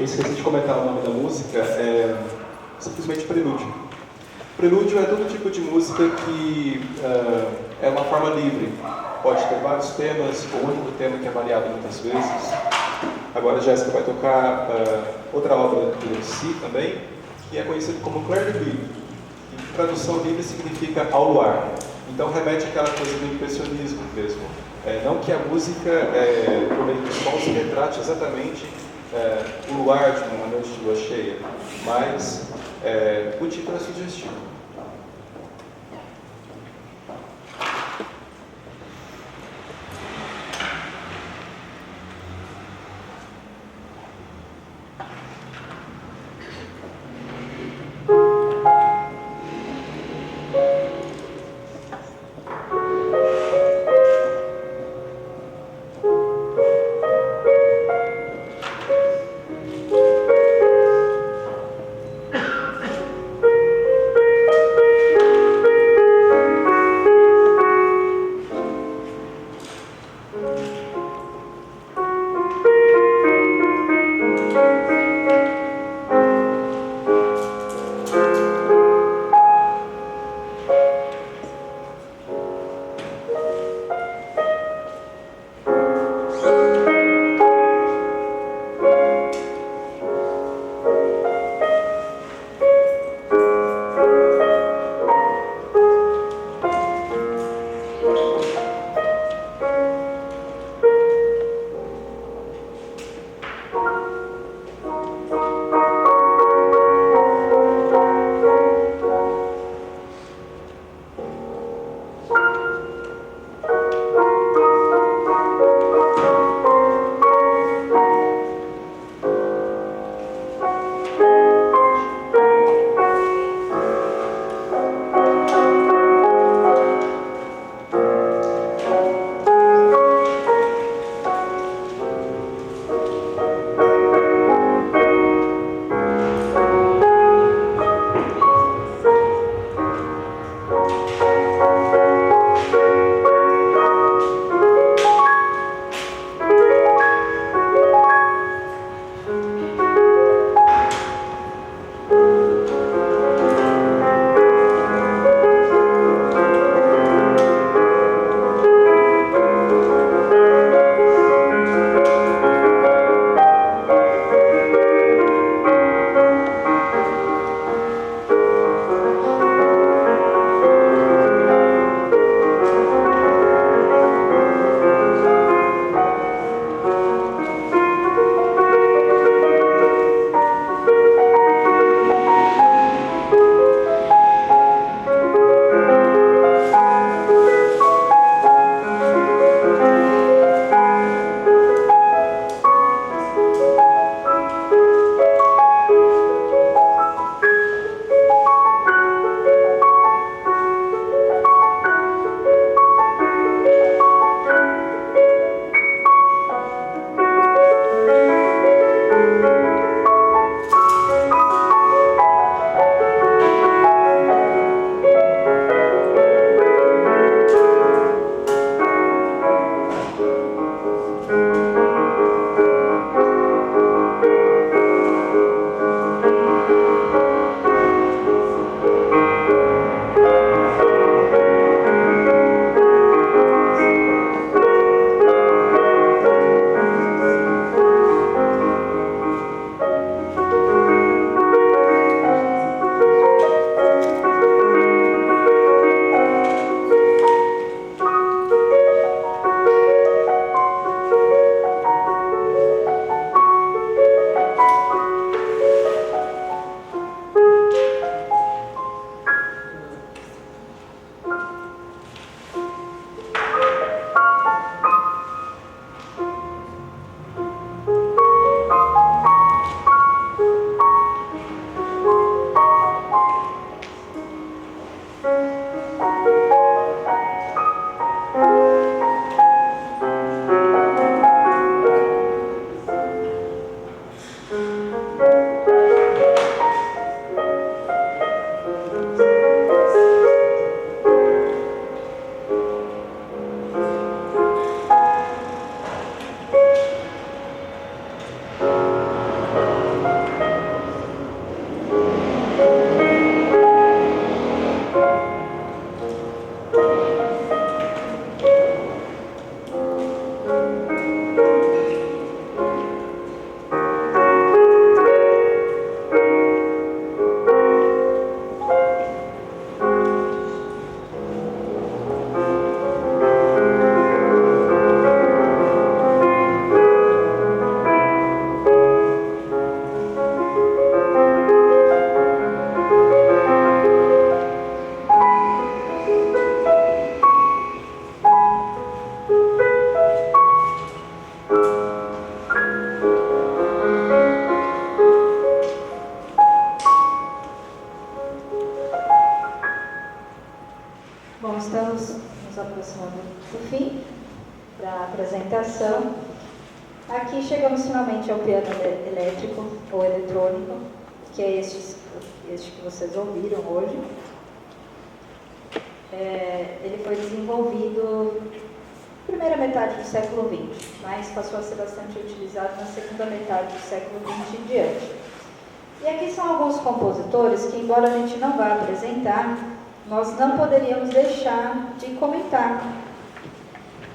A: esqueci de comentar o nome da música, é simplesmente Prelúdio. Prelúdio é todo tipo de música que é uma forma livre. Pode ter vários temas, ou único tema que é variado muitas vezes. Agora a Jéssica vai tocar outra obra de Debussy também, que é conhecido como Clair de Lune. Em tradução livre significa ao luar. Então remete àquela coisa do impressionismo mesmo. Não que a música, por meio dos sons, retrate exatamente o luar de uma noite de lua cheia, mas o título é sugestivo.
C: da apresentação. Aqui chegamos finalmente ao piano elétrico ou eletrônico, que é este que vocês ouviram hoje. Ele foi desenvolvido na primeira metade do século XX, mas passou a ser bastante utilizado na segunda metade do século XX em diante. E aqui são alguns compositores que, embora a gente não vá apresentar, nós não poderíamos deixar de comentar.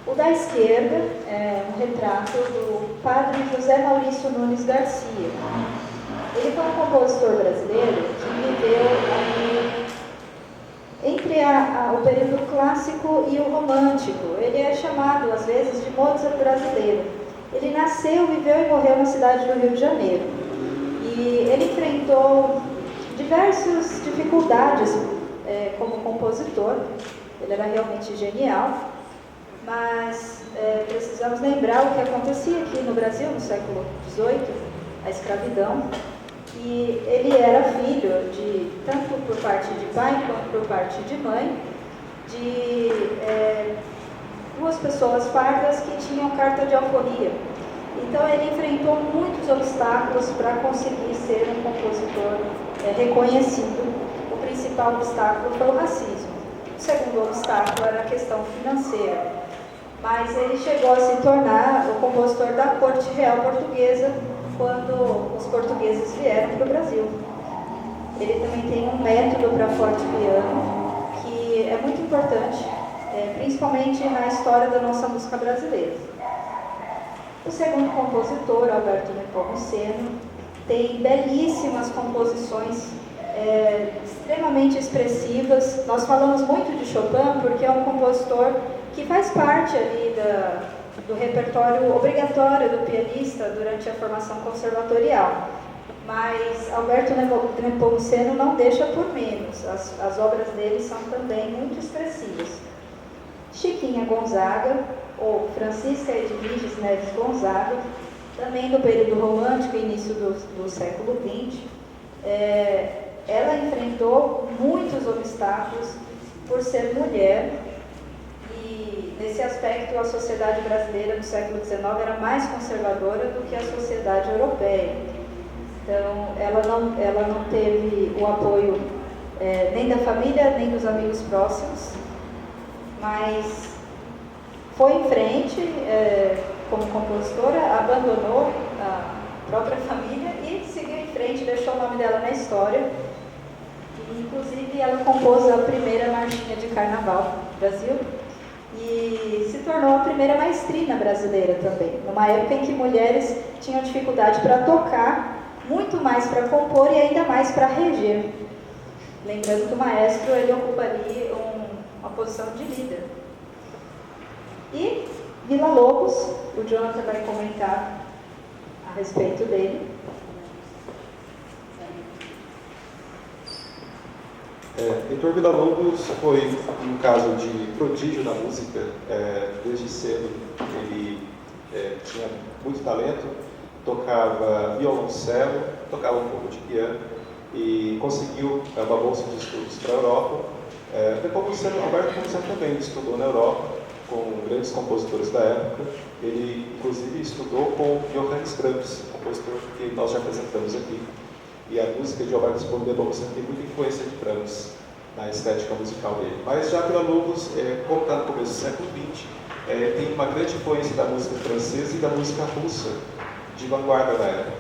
C: O da esquerda é um retrato do padre José Maurício Nunes Garcia. Ele foi um compositor brasileiro que viveu entre o período clássico e o romântico. Ele é chamado, às vezes, de Mozart brasileiro. Ele nasceu, viveu e morreu na cidade do Rio de Janeiro. E ele enfrentou diversas dificuldades como compositor. Ele era realmente genial. Mas precisamos lembrar o que acontecia aqui no Brasil no século XVIII, a escravidão. E ele era filho tanto por parte de pai quanto por parte de mãe, de duas pessoas pardas que tinham carta de alforria. Então ele enfrentou muitos obstáculos para conseguir ser um compositor reconhecido. O principal obstáculo foi o racismo. O segundo obstáculo era a questão financeira. Mas ele chegou a se tornar o compositor da corte real portuguesa quando os portugueses vieram para o Brasil. Ele também tem um método para forte-piano que é muito importante, principalmente na história da nossa música brasileira. O segundo compositor, Alberto Nepomuceno, tem belíssimas composições extremamente expressivas. Nós falamos muito de Chopin porque é um compositor que faz parte ali do repertório obrigatório do pianista durante a formação conservatorial. Mas Alberto Nepomuceno não deixa por menos. As obras dele são também muito expressivas. Chiquinha Gonzaga, ou Francisca Edviges Neves Gonzaga, também do período romântico e início do século XX, ela enfrentou muitos obstáculos por ser mulher. Nesse aspecto, a sociedade brasileira no século XIX era mais conservadora do que a sociedade europeia. Então, ela não teve o apoio nem da família, nem dos amigos próximos, mas foi em frente como compositora, abandonou a própria família e seguiu em frente, deixou o nome dela na história. E, inclusive, ela compôs a primeira marchinha de carnaval do Brasil, e se tornou a primeira maestrina brasileira também, numa época em que mulheres tinham dificuldade para tocar, muito mais para compor e ainda mais para reger. Lembrando que o maestro ele ocupa ali uma posição de líder. E Villa-Lobos, o Jonathan vai comentar a respeito dele.
A: Heitor Villa-Lobos foi um caso de prodígio na música. Desde cedo ele tinha muito talento, tocava violoncelo, tocava um pouco de piano e conseguiu uma bolsa de estudos para a Europa. Alberto Nepomuceno também estudou na Europa com grandes compositores da época. Ele inclusive estudou com Johannes Brahms, compositor que nós já apresentamos aqui. E a música de Alberto Nepomuceno tem muita influência de Brahms na estética musical dele. Mas já Villa-Lobos, como está no começo do século XX, tem uma grande influência da música francesa e da música russa, de vanguarda da época.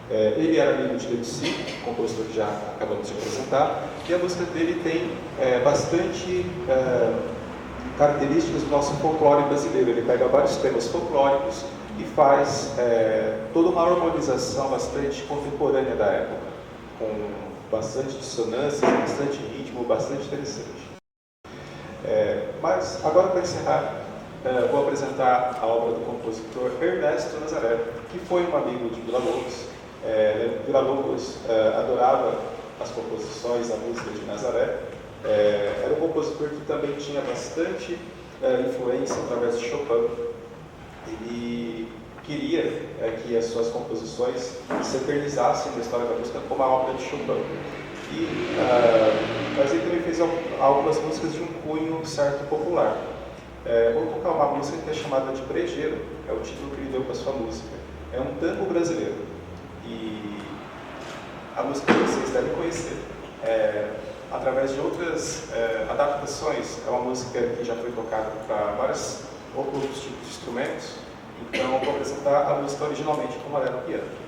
A: Ele era amigo de Debussy, compositor que já acabamos de apresentar, e a música dele tem bastante características do nosso folclore brasileiro. Ele pega vários temas folclóricos e faz toda uma harmonização bastante contemporânea da época, com bastante dissonância, bastante ritmo, bastante interessante. Mas agora, para encerrar, vou apresentar a obra do compositor Ernesto Nazaré, que foi um amigo de Villa-Lobos. Villa-Lobos adorava as composições, a música de Nazaré. Era um compositor que também tinha bastante influência através de Chopin. Ele queria que as suas composições se eternizassem na história da música como a obra de Chopin. Mas ele também fez algumas músicas de um cunho certo popular. Vou tocar uma música que é chamada de Brejeiro, é o título que ele deu para sua música. É um tango brasileiro. E a música que vocês devem conhecer. Através de outras adaptações, é uma música que já foi tocada para vários outros tipos de instrumentos. Então, eu vou apresentar a música originalmente como ela era no piano.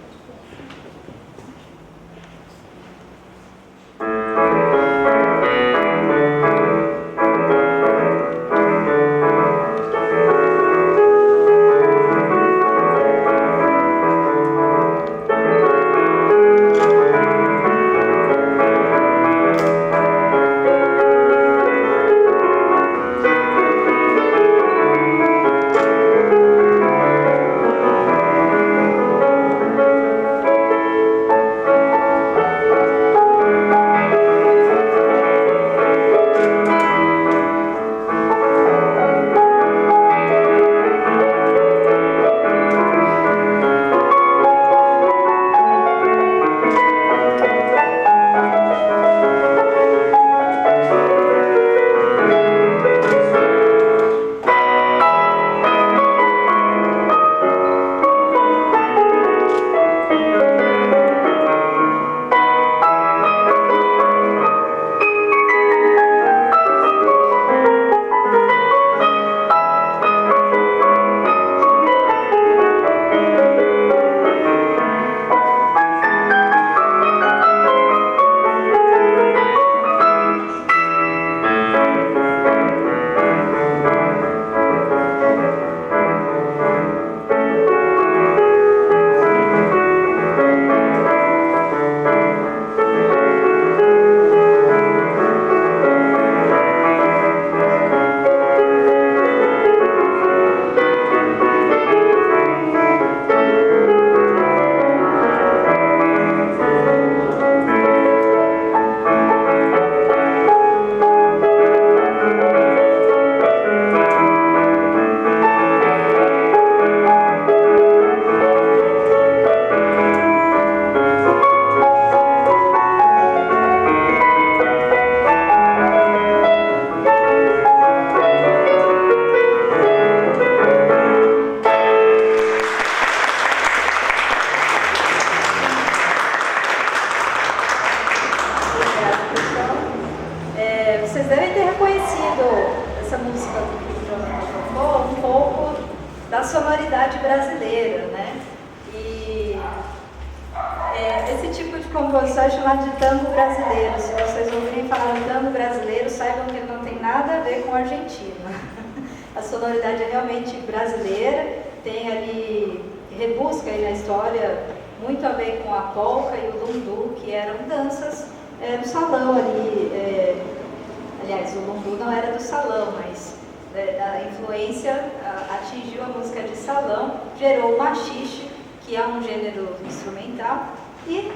C: Gerou o machixe, que é um gênero instrumental, e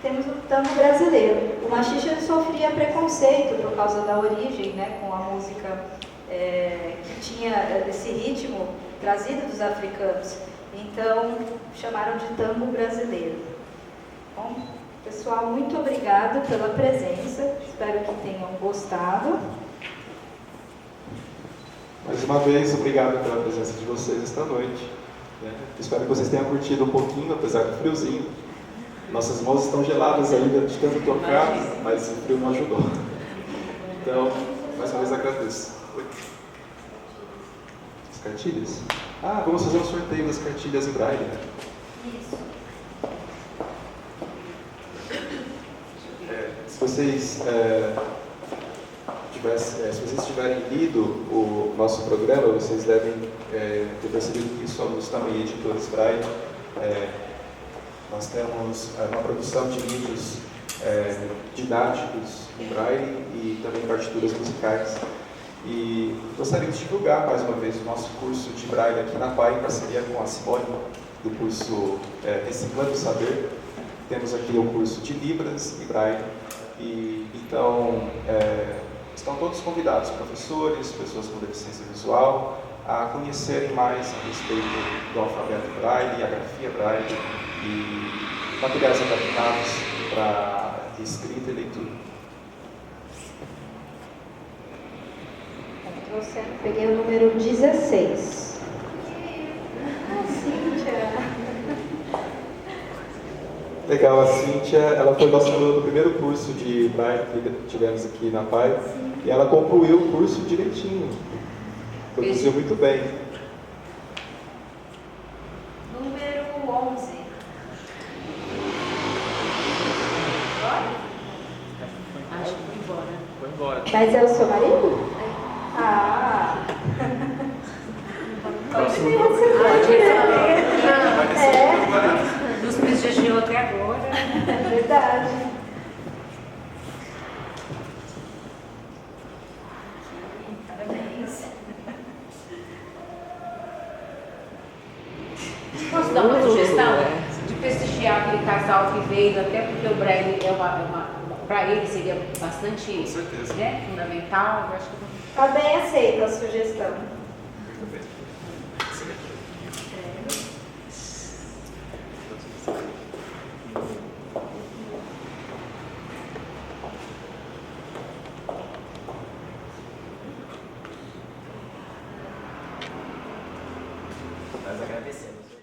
C: temos o tango brasileiro. O machixe ele sofria preconceito por causa da origem, né, com a música que tinha esse ritmo trazido dos africanos. Então, chamaram de tango brasileiro. Bom, pessoal, muito obrigado pela presença. Espero que tenham gostado.
A: Mais uma vez, obrigado pela presença de vocês esta noite. Espero que vocês tenham curtido um pouquinho, apesar do friozinho. Nossas mãos estão geladas ainda de tanto tocar, mas o frio não ajudou. Então, mais uma vez agradeço. As cartilhas? Vamos fazer um sorteio das cartilhas em braille, né?
C: Isso.
A: Se vocês tiverem lido o nosso programa, vocês devem ter percebido que somos também editores braille. Nós temos uma produção de livros didáticos em braille e também partituras musicais. E gostaríamos de divulgar mais uma vez o nosso curso de braille aqui na PAI, em parceria com a Simone, do curso Reciclando o Saber. Temos aqui o curso de Libras e braille. E então, estão todos convidados, professores, pessoas com deficiência visual, a conhecerem mais a respeito do alfabeto braille, a grafia braille e materiais adaptados para escrita e leitura.
C: Muito
B: Você peguei o número 16.
C: Cíntia.
A: Legal, a Cíntia, ela foi nossa aluna do primeiro curso de Braille que tivemos aqui na PAI, e ela concluiu o curso direitinho, produziu muito bem.
C: Número 11. Agora?
D: Acho que foi embora.
A: Foi embora.
B: Mas é o seu marido?
C: Ah!
A: Próximo
C: Pode
A: número. Vai receber
B: É.
A: o marido.
D: Nos prestigiou até agora.
B: É verdade.
C: Parabéns.
D: Posso dar uma sugestão? De prestigiar aquele casal que veio, até porque o Braille para ele seria bastante,
A: Com certeza.
D: né, fundamental. Eu acho que
C: Tá bem aceita a sugestão.
A: Muito bem.
E: Nós agradecemos.